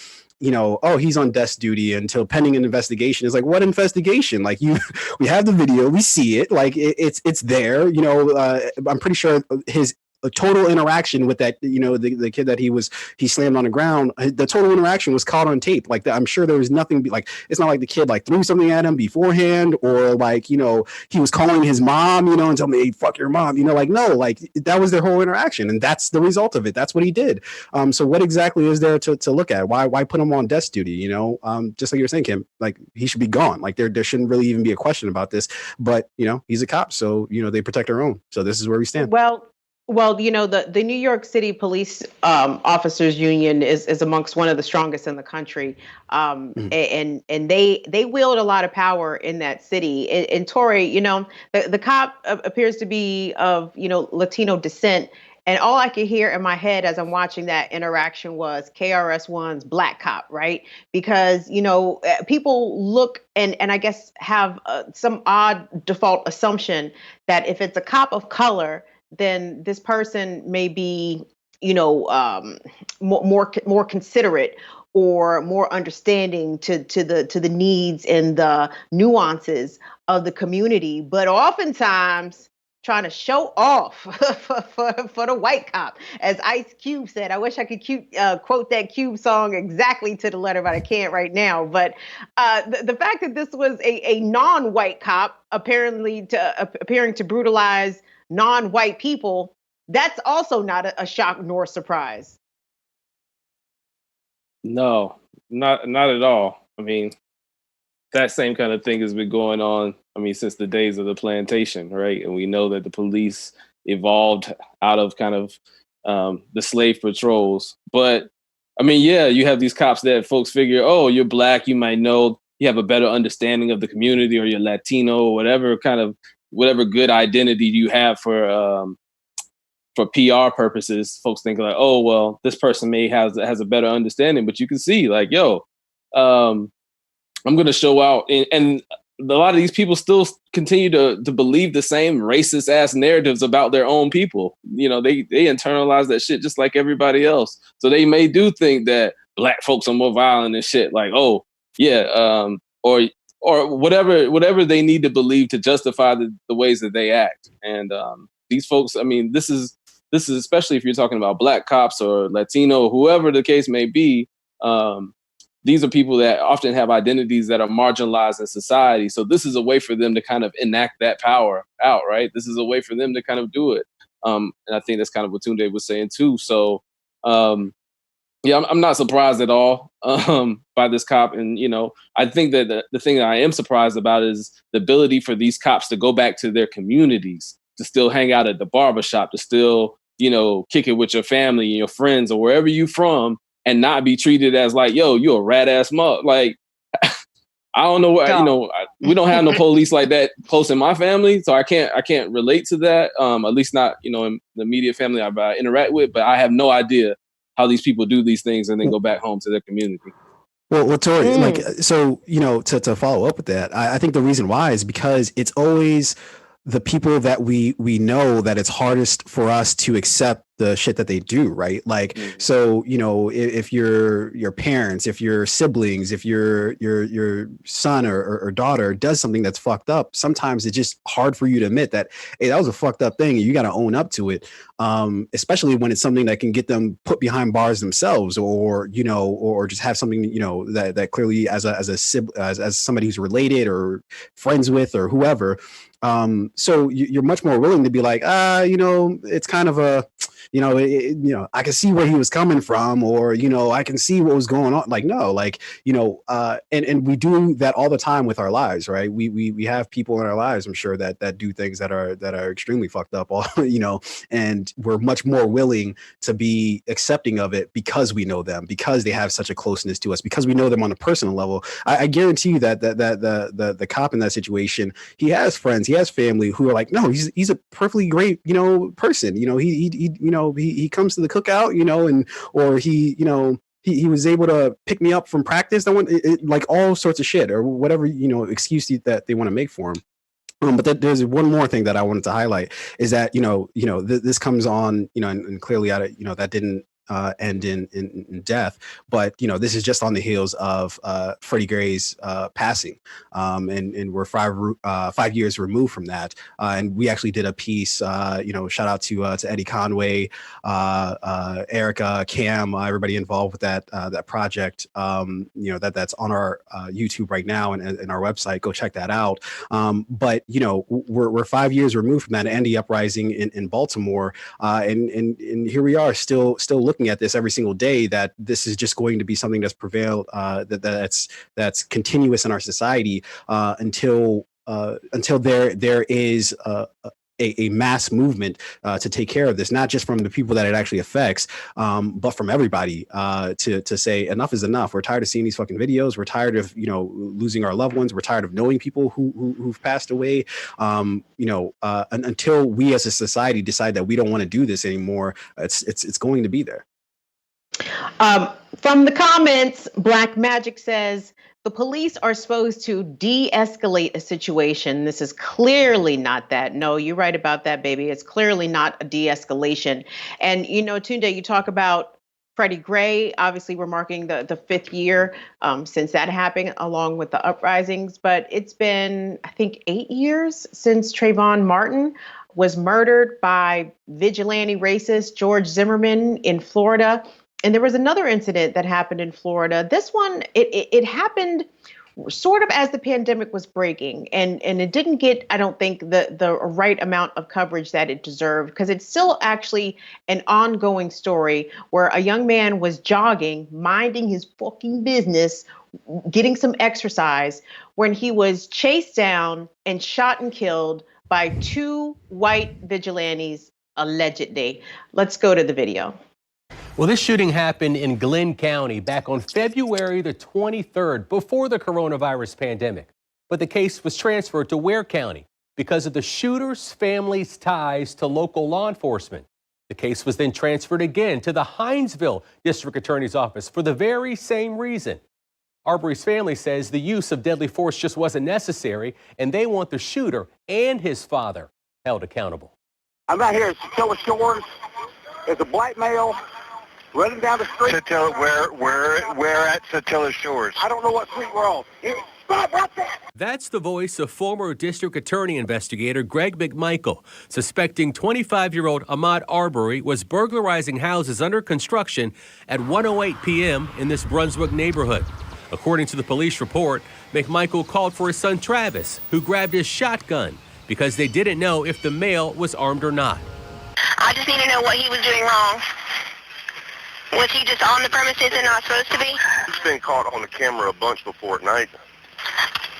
oh, he's on desk duty until pending an investigation. It's like, what investigation? Like, we have the video, we see it, like it's there. I'm pretty sure his total interaction with that, the kid that he slammed on the ground, the total interaction was caught on tape. Like, I'm sure there was nothing like, it's not like the kid like threw something at him beforehand, or like, he was calling his mom, and telling me, hey, fuck your mom, like, no, like that was their whole interaction, and that's the result of it. That's what he did. So what exactly is there to look at? Why put him on desk duty? Just like you were saying, Kim, like, he should be gone. Like, there shouldn't really even be a question about this, but he's a cop, so they protect their own. So this is where we stand. Well, the New York City Police Officers Union is amongst one of the strongest in the country, and they wield a lot of power in that city. And Taure, the cop appears to be of Latino descent, and all I could hear in my head as I'm watching that interaction was KRS-One's Black Cop, right? Because people look and I guess have some odd default assumption that if it's a cop of color, then this person may be, more considerate or more understanding to the needs and the nuances of the community. But oftentimes trying to show off for the white cop, as Ice Cube said. I wish I could quote that Cube song exactly to the letter, but I can't right now. But the fact that this was a non-white cop appearing to brutalize non-white people, that's also not a shock nor surprise. No, not at all. I mean, that same kind of thing has been going on, since the days of the plantation, right? And we know that the police evolved out of kind of the slave patrols. But you have these cops that folks figure, oh, you're Black, you might know, you have a better understanding of the community, or you're Latino, or whatever good identity you have for PR purposes. Folks think like, oh, well, this person has a better understanding. But you can see, like, I'm going to show out, and a lot of these people still continue to believe the same racist ass narratives about their own people. They internalize that shit just like everybody else. So they may do think that Black folks are more violent and shit. Like, oh yeah, or whatever they need to believe to justify the ways that they act. And these folks, this is especially if you're talking about Black cops or Latino, whoever the case may be. These are people that often have identities that are marginalized in society. So this is a way for them to kind of enact that power out, right? This is a way for them to kind of do it. And I think that's kind of what Tunde was saying too. So, I'm not surprised at all by this cop. And, I think that the thing that I am surprised about is the ability for these cops to go back to their communities, to still hang out at the barbershop, to still, kick it with your family and your friends or wherever you from, and not be treated as like, yo, you a rat ass mug. Like, I don't know what, So. we don't have no police like that close in my family. So I can't relate to that. At least not, in the immediate family I interact with, but I have no idea how these people do these things and then go back home to their community. Well, Tori, so, to follow up with that, I think the reason why is because it's always the people that we know that it's hardest for us to accept the shit that they do, right? Like, so, if your parents, if your siblings, if your son or daughter does something that's fucked up, sometimes it's just hard for you to admit that, hey, that was a fucked up thing, and you got to own up to it. Especially when it's something that can get them put behind bars themselves, or just have something that clearly as somebody who's related or friends with or whoever. So you're much more willing to be like, it's kind of a, I can see where he was coming from, or, I can see what was going on. Like, no, like, and we do that all the time with our lives, right? We have people in our lives, I'm sure, that do things that are extremely fucked up, and we're much more willing to be accepting of it because we know them, because they have such a closeness to us, because we know them on a personal level. I guarantee you that the cop in that situation, he has friends, he has family who are like, no, he's a perfectly great, person. He comes to the cookout, or he was able to pick me up from practice. Like all sorts of shit or whatever, excuse that they want to make for him. But there's one more thing that I wanted to highlight is that, this comes on, and clearly that didn't end in death, but this is just on the heels of Freddie Gray's passing, and we're 5 years removed from that, and we actually did a piece, shout out to Eddie Conway, Erica, Cam, everybody involved with that project, that's on our YouTube right now and our website. Go check that out. But we're 5 years removed from that Andy uprising in Baltimore, and here we are still looking at this every single day, that this is just going to be something that's prevailed, that's continuous in our society, until there is a mass movement to take care of this, not just from the people that it actually affects, but from everybody, to say enough is enough. We're tired of seeing these fucking videos. We're tired of losing our loved ones. We're tired of knowing people who've passed away. Until we as a society decide that we don't want to do this anymore, it's going to be there. From the comments, Black Magic says, the police are supposed to de-escalate a situation. This is clearly not that. No, you're right about that, baby. It's clearly not a de-escalation. And, Tunde, you talk about Freddie Gray. Obviously, we're marking the 5th year since that happened, along with the uprisings. But it's been, I think, 8 years since Trayvon Martin was murdered by vigilante racist George Zimmerman in Florida. And there was another incident that happened in Florida. This one, it happened sort of as the pandemic was breaking, and it didn't get, I don't think, the right amount of coverage that it deserved, because it's still actually an ongoing story where a young man was jogging, minding his fucking business, getting some exercise, when he was chased down and shot and killed by 2 white vigilantes, allegedly. Let's go to the video. Well, this shooting happened in Glenn County back on February the 23rd, before the coronavirus pandemic. But the case was transferred to Ware County because of the shooter's family's ties to local law enforcement. The case was then transferred again to the Hinesville District Attorney's Office for the very same reason. Arbery's family says the use of deadly force just wasn't necessary, and they want the shooter and his father held accountable. I'm out here at Satilla Shores. There's a black male running down the street. Where at Satilla Shores? I don't know what street we're on. Stop right there. That's the voice of former district attorney investigator Greg McMichael, suspecting 25-year-old Ahmaud Arbery was burglarizing houses under construction at 1:08 p.m. in this Brunswick neighborhood. According to the police report, McMichael called for his son Travis, who grabbed his shotgun because they didn't know if the male was armed or not. I just need to know what he was doing wrong. Was he just on the premises and not supposed to be? He's been caught on the camera a bunch before at night.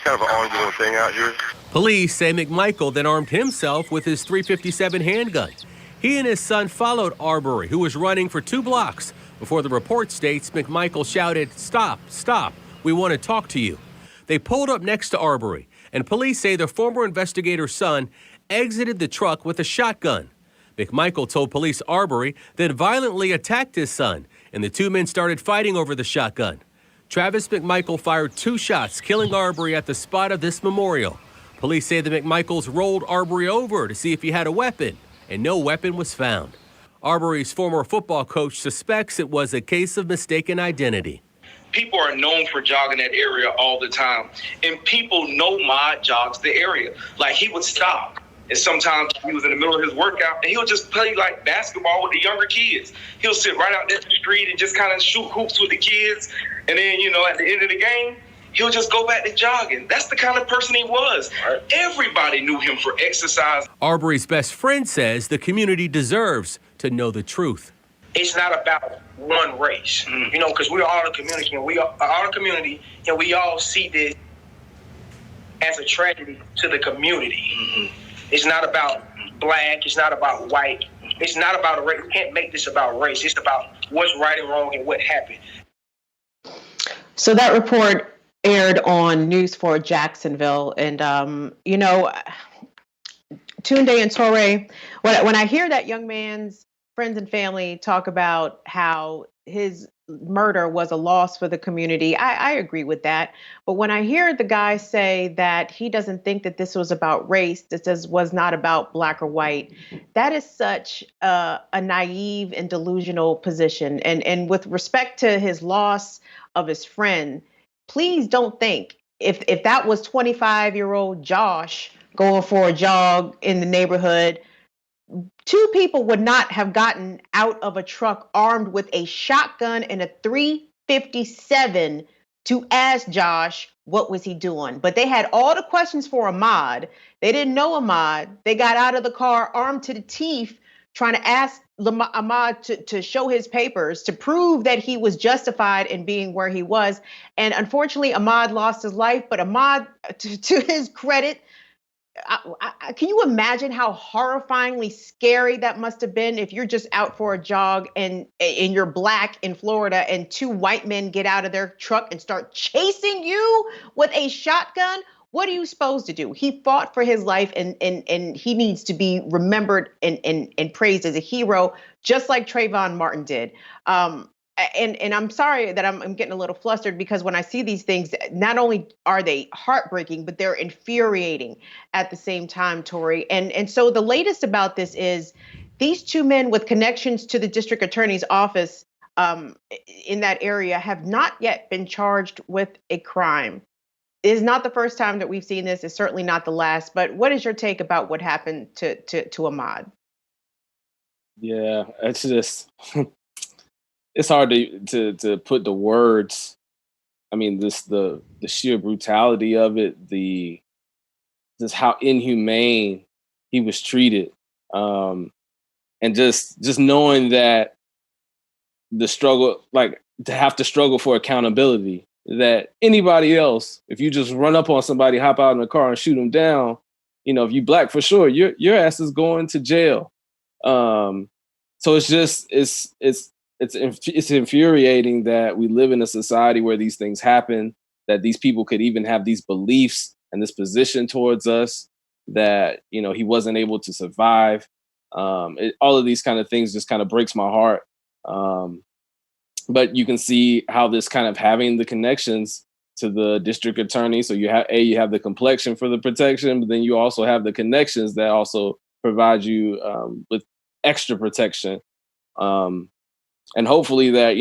Kind of an ongoing thing out here. Police say McMichael then armed himself with his .357 handgun. He and his son followed Arbery, who was running for 2 blocks. Before the report states, McMichael shouted, "Stop, stop, we want to talk to you." They pulled up next to Arbery, and police say the former investigator's son exited the truck with a shotgun. McMichael told police Arbery then violently attacked his son, and the two men started fighting over the shotgun. Travis McMichael fired 2 shots, killing Arbery at the spot of this memorial. Police say the McMichaels rolled Arbery over to see if he had a weapon, and no weapon was found. Arbery's former football coach suspects it was a case of mistaken identity. People are known for jogging that area all the time, and people know Ahmaud jogs the area. Like, he would stop, and sometimes he was in the middle of his workout, and he would just play like basketball with the younger kids. He'll sit right out there in the street and just kind of shoot hoops with the kids, and then, at the end of the game, he'll just go back to jogging. That's the kind of person he was. Everybody knew him for exercise. Arbery's best friend says the community deserves to know the truth. It's not about one race, because we're all a community, and we all see this as a tragedy to the community. It's not about black. It's not about white. It's not about a race. We can't make this about race. It's about what's right and wrong and what happened. So that report aired on News 4 Jacksonville, and Tunde and Taure, when I hear that young man's friends and family talk about how his murder was a loss for the community, I agree with that. But when I hear the guy say that he doesn't think that this was about race, this was not about black or white, that is such a naive and delusional position. And with respect to his loss of his friend, please don't think if that was 25-year-old Josh going for a jog in the neighborhood, 2 people would not have gotten out of a truck armed with a shotgun and a .357 to ask Josh what was he doing. But they had all the questions for Ahmaud. They didn't know Ahmaud. They got out of the car armed to the teeth, trying to ask Ahmaud to show his papers to prove that he was justified in being where he was. And unfortunately, Ahmaud lost his life. But Ahmaud, to his credit, can you imagine how horrifyingly scary that must have been if you're just out for a jog and you're black in Florida and 2 white men get out of their truck and start chasing you with a shotgun? What are you supposed to do? He fought for his life, and he needs to be remembered and praised as a hero, just like Trayvon Martin did. And I'm sorry that I'm getting a little flustered, because when I see these things, not only are they heartbreaking, but they're infuriating at the same time, Taure. And so the latest about this is these 2 men with connections to the district attorney's office in that area have not yet been charged with a crime. It is not the first time that we've seen this. It's certainly not the last. But what is your take about what happened to Ahmaud? Yeah, it's just it's hard to put the words. I mean, the sheer brutality of it, just how inhumane he was treated, and just knowing that the struggle, like to have to struggle for accountability. That anybody else, if you just run up on somebody, hop out in the car and shoot them down, if you black, for sure, your ass is going to jail. So it's just it's infuriating that we live in a society where these things happen, that these people could even have these beliefs and this position towards us, that he wasn't able to survive. All of these kind of things just kind of breaks my heart. But you can see how this kind of having the connections to the district attorney. So you have the complexion for the protection, but then you also have the connections that also provide you with extra protection. And hopefully that,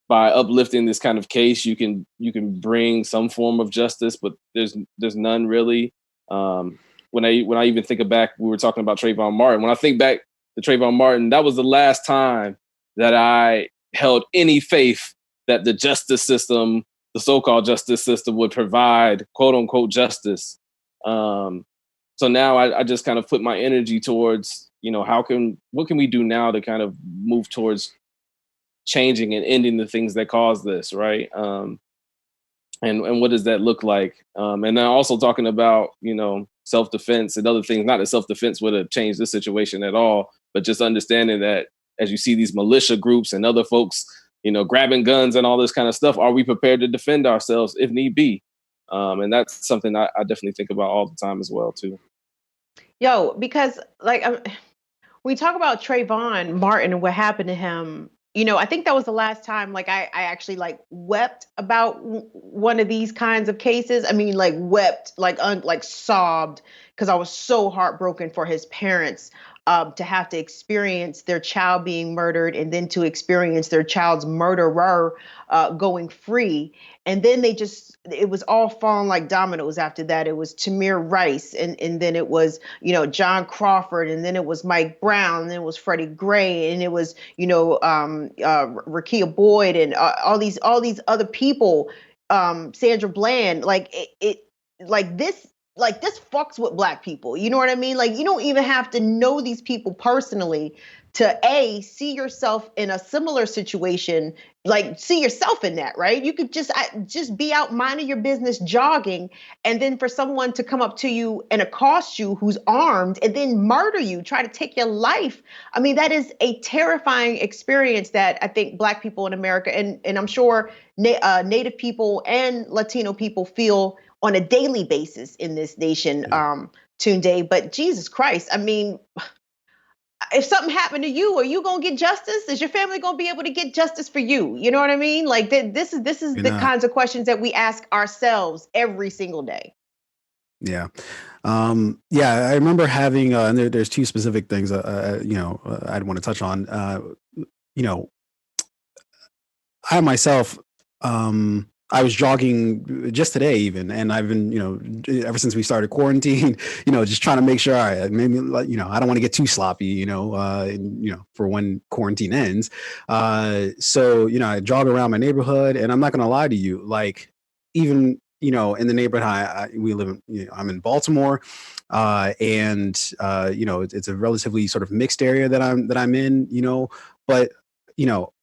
by uplifting this kind of case, you can bring some form of justice, but there's none really. When I even think back, we were talking about Trayvon Martin. When I think back to Trayvon Martin, that was the last time that I held any faith that the justice system, the so-called justice system, would provide quote unquote justice. So now I just kind of put my energy towards, what can we do now to kind of move towards changing and ending the things that cause this, right? And what does that look like? And then also talking about, self-defense and other things, not that self-defense would have changed this situation at all, but just understanding that as you see these militia groups and other folks, grabbing guns and all this kind of stuff, are we prepared to defend ourselves if need be? And that's something I definitely think about all the time as well too. Yo, because like when we talk about Trayvon Martin and what happened to him, I think that was the last time like I actually like wept about one of these kinds of cases. I mean, like wept, like sobbed because I was so heartbroken for his parents to have to experience their child being murdered and then to experience their child's murderer going free. And then it was all falling like dominoes after that. It was Tamir Rice, and then it was, John Crawford, and then it was Mike Brown, and then it was Freddie Gray, and it was, Rakia Boyd, and all these other people, Sandra Bland, like this fucks with black people. You know what I mean? Like you don't even have to know these people personally to see yourself in a similar situation, like see yourself in that, right? You could just be out minding your business, jogging, and then for someone to come up to you and accost you who's armed and then murder you, try to take your life. I mean, that is a terrifying experience that I think black people in America and I'm sure Native people and Latino people feel on a daily basis in this nation, Tunde. But Jesus Christ, I mean, if something happened to you, are you gonna get justice? Is your family gonna be able to get justice for you? You know what I mean? Like this is the kinds of questions that we ask ourselves every single day. Yeah. I remember having, and there's two specific things, I'd want to touch on. I myself, I was jogging just today even, and I've been, ever since we started quarantine, just trying to make sure, all right, maybe, I don't want to get too sloppy, for when quarantine ends. So, I jog around my neighborhood, and I'm not going to lie to you, like even, in the neighborhood we live in, I'm in Baltimore, and it's a relatively sort of mixed area that I'm in, but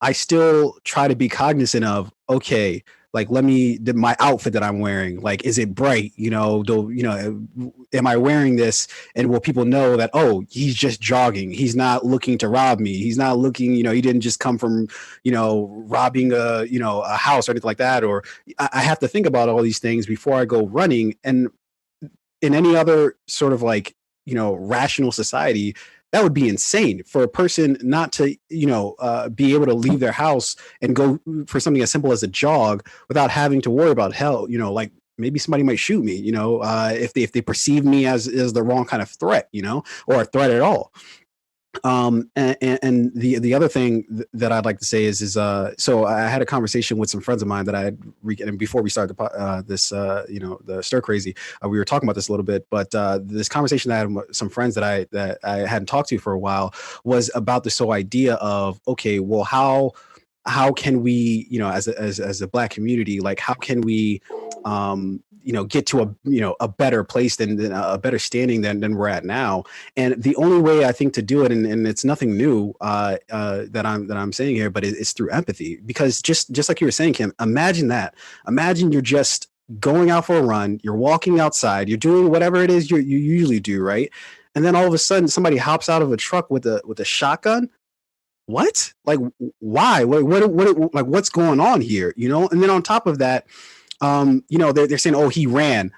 I still try to be cognizant of, okay, like my outfit that I'm wearing, like, is it bright? Am I wearing this? And will people know that, oh, he's just jogging. He's not looking to rob me. He's not looking, he didn't just come from, robbing a house or anything like that. Or I have to think about all these things before I go running. And in any other sort of like, rational society, that would be insane for a person not to, be able to leave their house and go for something as simple as a jog without having to worry about hell, like maybe somebody might shoot me, if they perceive me as the wrong kind of threat, or a threat at all. And the other thing that I'd like to say is so I had a conversation with some friends of mine that I had and before we started the Stir Crazy, we were talking about this a little bit, but this conversation that I had with some friends that I hadn't talked to for a while was about this whole idea of, okay, well, how can we, as a Black community, like how can we get to a better place than a better standing than we're at now. And the only way I think to do it, and it's nothing new that I'm saying here, but it's through empathy. Because just like you were saying, Kim, imagine you're just going out for a run, you're walking outside, you're doing whatever it is you usually do, right? And then all of a sudden somebody hops out of a truck with a shotgun. What? Like, why? What like, what's going on here? And then on top of that, they're saying, oh, he ran.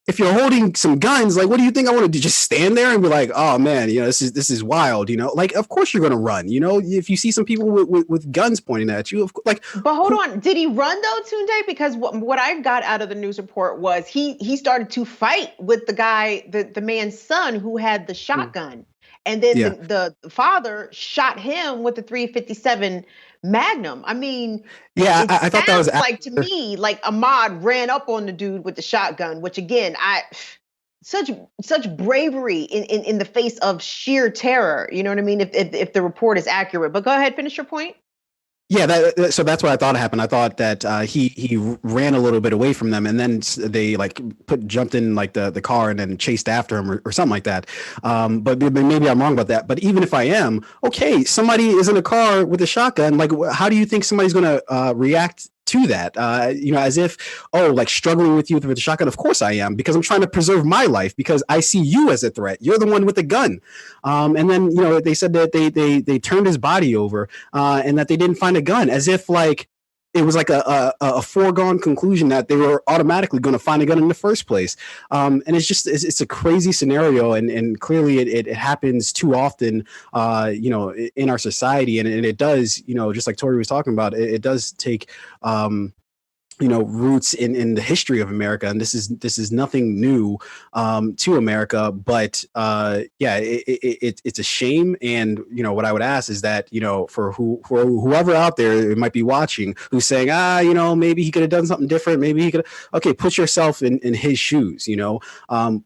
If you're holding some guns, like, what do you think I want to do? Just stand there and be like, oh man, this is wild, like, of course you're going to run, if you see some people with guns pointing at you, but hold on. Did he run though, Tunde? Because what I got out of the news report was he started to fight with the guy, the man's son who had the shotgun. And then the father shot him with the .357 Magnum. I mean, I thought that was like, to me, like Ahmaud ran up on the dude with the shotgun, which again, such bravery in the face of sheer terror. You know what I mean? If the report is accurate, but go ahead, finish your point. Yeah, so that's what I thought happened. I thought that he ran a little bit away from them, and then they like jumped in like the car and then chased after him or something like that. But maybe I'm wrong about that. But even if I am, okay, somebody is in a car with a shotgun. Like, how do you think somebody's going to react to that? As if, oh, like struggling with you with the shotgun. Of course I am, because I'm trying to preserve my life, because I see you as a threat. You're the one with the gun. And then, they said that they turned his body over and that they didn't find a gun, as if like it was like a foregone conclusion that they were automatically going to find a gun in the first place. And it's a crazy scenario, and clearly it happens too often, in our society, and it does, just like Tori was talking about, it does take roots in the history of America, and this is nothing new to America. But it's a shame. And what I would ask is that for whoever out there might be watching who's saying maybe he could have done something different, maybe he could. Okay, put yourself in his shoes.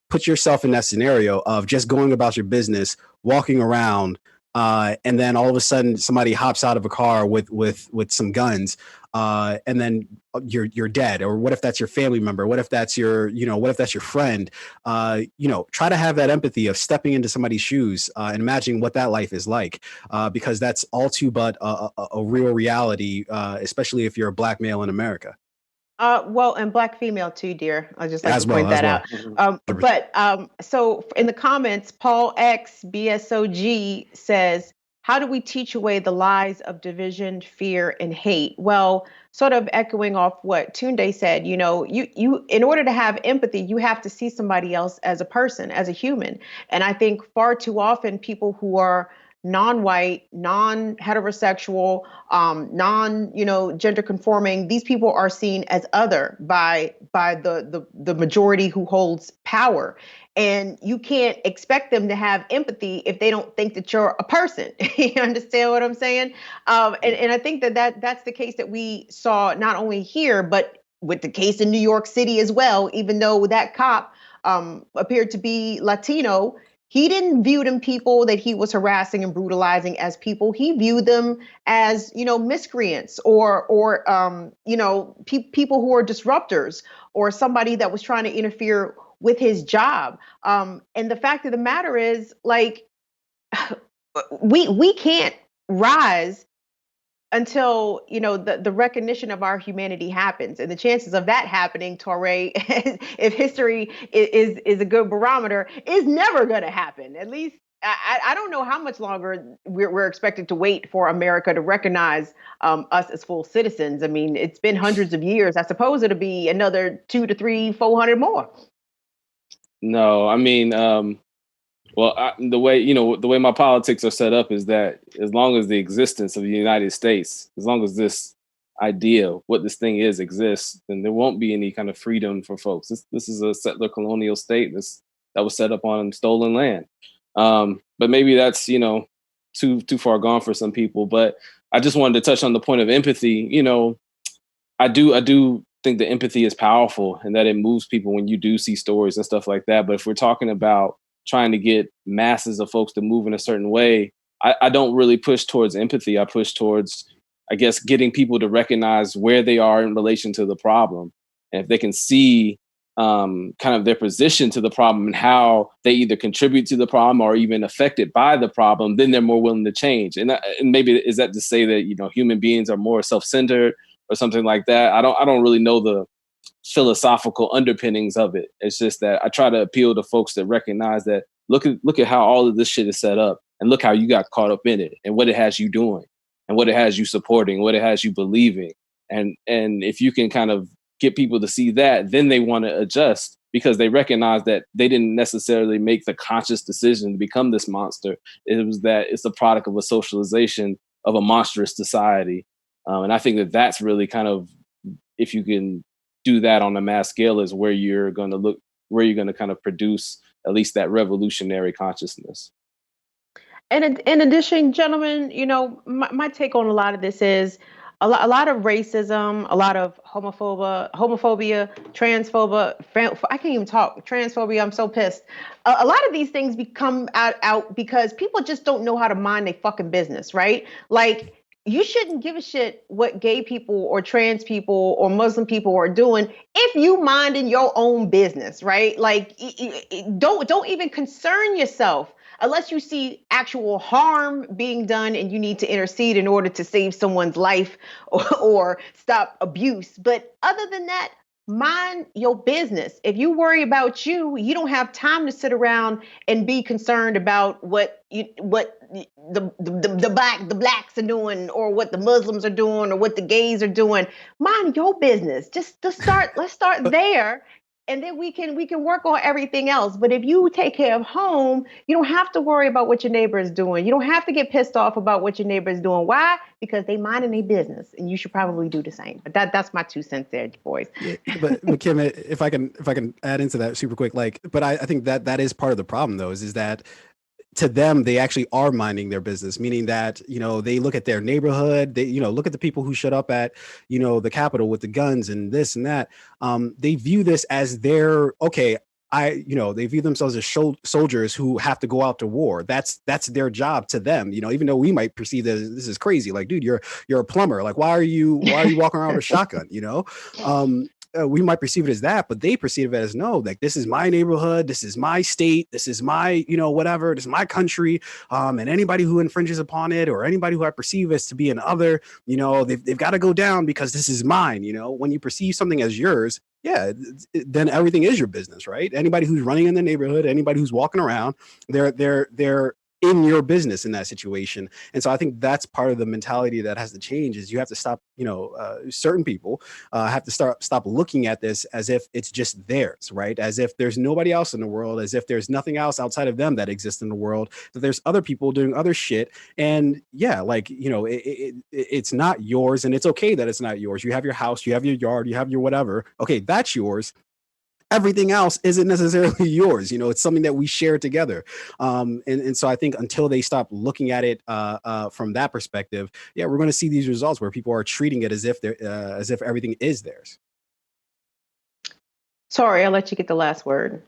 Put yourself in that scenario of just going about your business, walking around. And then all of a sudden somebody hops out of a car with some guns, and then you're dead. Or what if that's your family member? What if that's your friend? Try to have that empathy of stepping into somebody's shoes, and imagining what that life is like, because that's all too but a real reality, especially if you're a Black male in America. Well, and Black female too, dear. I just like As to point that well. out. So in the comments, Paul X BSOG says, "How do we teach away the lies of division, fear, and hate?" Well, sort of echoing off what Tunde said, you in order to have empathy, you have to see somebody else as a person, as a human. And I think far too often people who are non-white, non-heterosexual, gender conforming, these people are seen as other by the majority who holds power. And you can't expect them to have empathy if they don't think that you're a person. You understand what I'm saying? And I think that's the case that we saw not only here, but with the case in New York City as well. Even though that cop appeared to be Latino, he didn't view them people that he was harassing and brutalizing as people. He viewed them as, miscreants or people who are disruptors, or somebody that was trying to interfere with his job. And the fact of the matter is, like, we can't rise until the recognition of our humanity happens. And the chances of that happening, Taure, if history is a good barometer, is never going to happen. At least I don't know how much longer we're expected to wait for America to recognize us as full citizens. I mean, it's been hundreds of years. I suppose it'll be another 200 to 300, 400 more. No, I mean, the way my politics are set up is that as long as the existence of the United States, as long as this idea, what this thing is, exists, then there won't be any kind of freedom for folks. This is a settler colonial state that was set up on stolen land. But maybe that's too far gone for some people. But I just wanted to touch on the point of empathy. I do think that empathy is powerful and that it moves people when you do see stories and stuff like that. But if we're talking about trying to get masses of folks to move in a certain way, I don't really push towards empathy. I push towards, I guess, getting people to recognize where they are in relation to the problem. And if they can see kind of their position to the problem and how they either contribute to the problem or even affected by the problem, then they're more willing to change. And maybe is that to say that, human beings are more self-centered or something like that? I don't really know the philosophical underpinnings of it. It's just that I try to appeal to folks that recognize that look at how all of this shit is set up, and look how you got caught up in it, and what it has you doing, and what it has you supporting, what it has you believing. And if you can kind of get people to see that, then they want to adjust, because they recognize that they didn't necessarily make the conscious decision to become this monster. It was that it's a product of a socialization of a monstrous society. And I think that that's really kind of, if you can do that on a mass scale, is where you're going to kind of produce at least that revolutionary consciousness. And in addition, gentlemen, my take on a lot of this is a lot of racism, a lot of homophobia, transphobia. I can't even talk. Transphobia. I'm so pissed. A lot of these things become out because people just don't know how to mind their fucking business, right? Like, you shouldn't give a shit what gay people or trans people or Muslim people are doing if you mind in your own business, right? Like, don't even concern yourself unless you see actual harm being done and you need to intercede in order to save someone's life or stop abuse. But other than that, mind your business. If you worry about you, you don't have time to sit around and be concerned about what the blacks are doing, or what the Muslims are doing, or what the gays are doing. Mind your business. Just start. Let's start there, and then we can work on everything else. But if you take care of home, you don't have to worry about what your neighbor is doing. You don't have to get pissed off about what your neighbor is doing. Why? Because they minding their business, and you should probably do the same. But that's my 2 cents there, boys. Yeah, but Kim, if I can add into that super quick, like, but I think that is part of the problem, though, is that to them, they actually are minding their business, meaning that, they look at their neighborhood, they, look at the people who showed up at, the Capitol with the guns and this and that. They view this as their, okay, they view themselves as soldiers who have to go out to war. That's their job to them, even though we might perceive that this is crazy. Like, dude, you're a plumber. Like, why are you walking around with a shotgun? We might perceive it as that, but they perceive it as no, like, this is my neighborhood, this is my state, this is my, whatever, this is my country. And anybody who infringes upon it, or anybody who I perceive as to be an other, they've got to go down because this is mine. When you perceive something as yours, yeah, then everything is your business, right? Anybody who's running in the neighborhood, anybody who's walking around, they're in your business in that situation. And so I think that's part of the mentality that has to change, is you have to stop, certain people have to stop looking at this as if it's just theirs, right? As if there's nobody else in the world, as if there's nothing else outside of them that exists in the world, that there's other people doing other shit. And yeah, like, it's not yours, and it's okay that it's not yours. You have your house, you have your yard, you have your whatever. Okay, that's yours. Everything else isn't necessarily yours. It's something that we share together. And so I think until they stop looking at it from that perspective, yeah, we're going to see these results where people are treating it as if everything is theirs. Sorry, I'll let you get the last word.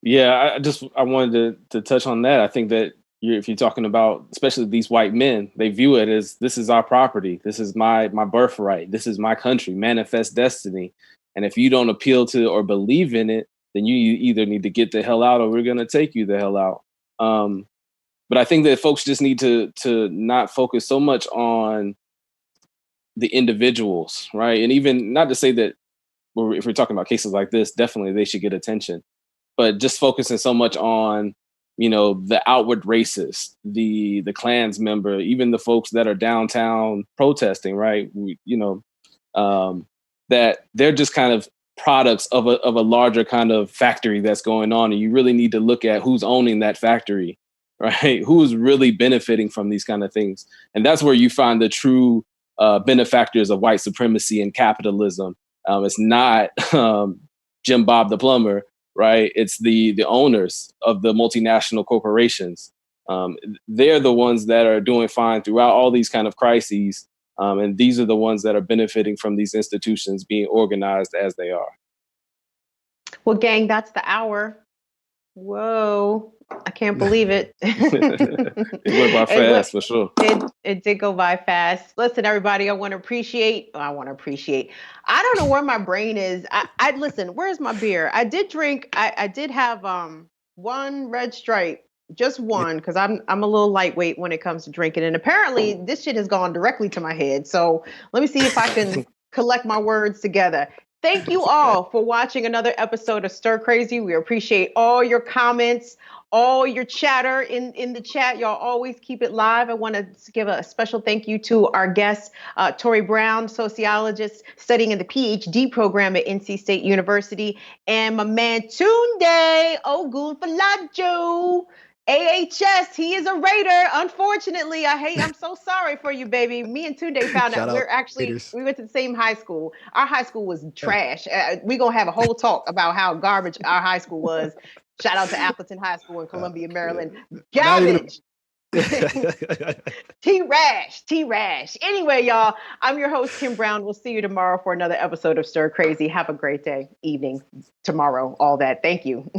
Yeah, I wanted to touch on that. I think that if you're talking about, especially these white men, they view it as, this is our property, this is my birthright, this is my country, manifest destiny. And if you don't appeal to or believe in it, then you either need to get the hell out, or we're going to take you the hell out. But I think that folks just need to not focus so much on the individuals, right? And even not to say that if we're talking about cases like this, definitely they should get attention, but just focusing so much on, the outward racist, the Klans member, even the folks that are downtown protesting, right? That they're just kind of products of a larger kind of factory that's going on. And you really need to look at who's owning that factory, right? Who's really benefiting from these kind of things. And that's where you find the true benefactors of white supremacy and capitalism. It's not Jim Bob the plumber, right? It's the owners of the multinational corporations. They're the ones that are doing fine throughout all these kind of crises. And these are the ones that are benefiting from these institutions being organized as they are. Well, gang, that's the hour. Whoa, I can't believe it. It went by fast, for sure. It did go by fast. Listen, everybody, I want to appreciate. I don't know where my brain is. I listen, where's my beer? I did drink. I did have one Red Stripe. Just one, because I'm a little lightweight when it comes to drinking. And apparently this shit has gone directly to my head. So let me see if I can collect my words together. Thank you all for watching another episode of Stir Crazy. We appreciate all your comments, all your chatter in the chat. Y'all always keep it live. I want to give a special thank you to our guest, Taure Brown, sociologist studying in the PhD program at NC State University, and my man Tunde Ogunfolaju, AHS. He is a Raider. Unfortunately, I'm so sorry for you, baby. Me and Tunde found out we went to the same high school. Our high school was trash. We're going to have a whole talk about how garbage our high school was. Shout out to Appleton High School in Columbia, Maryland. Garbage. T-Rash. Anyway, y'all, I'm your host, Kim Brown. We'll see you tomorrow for another episode of Stir Crazy. Have a great day, evening, tomorrow, all that. Thank you.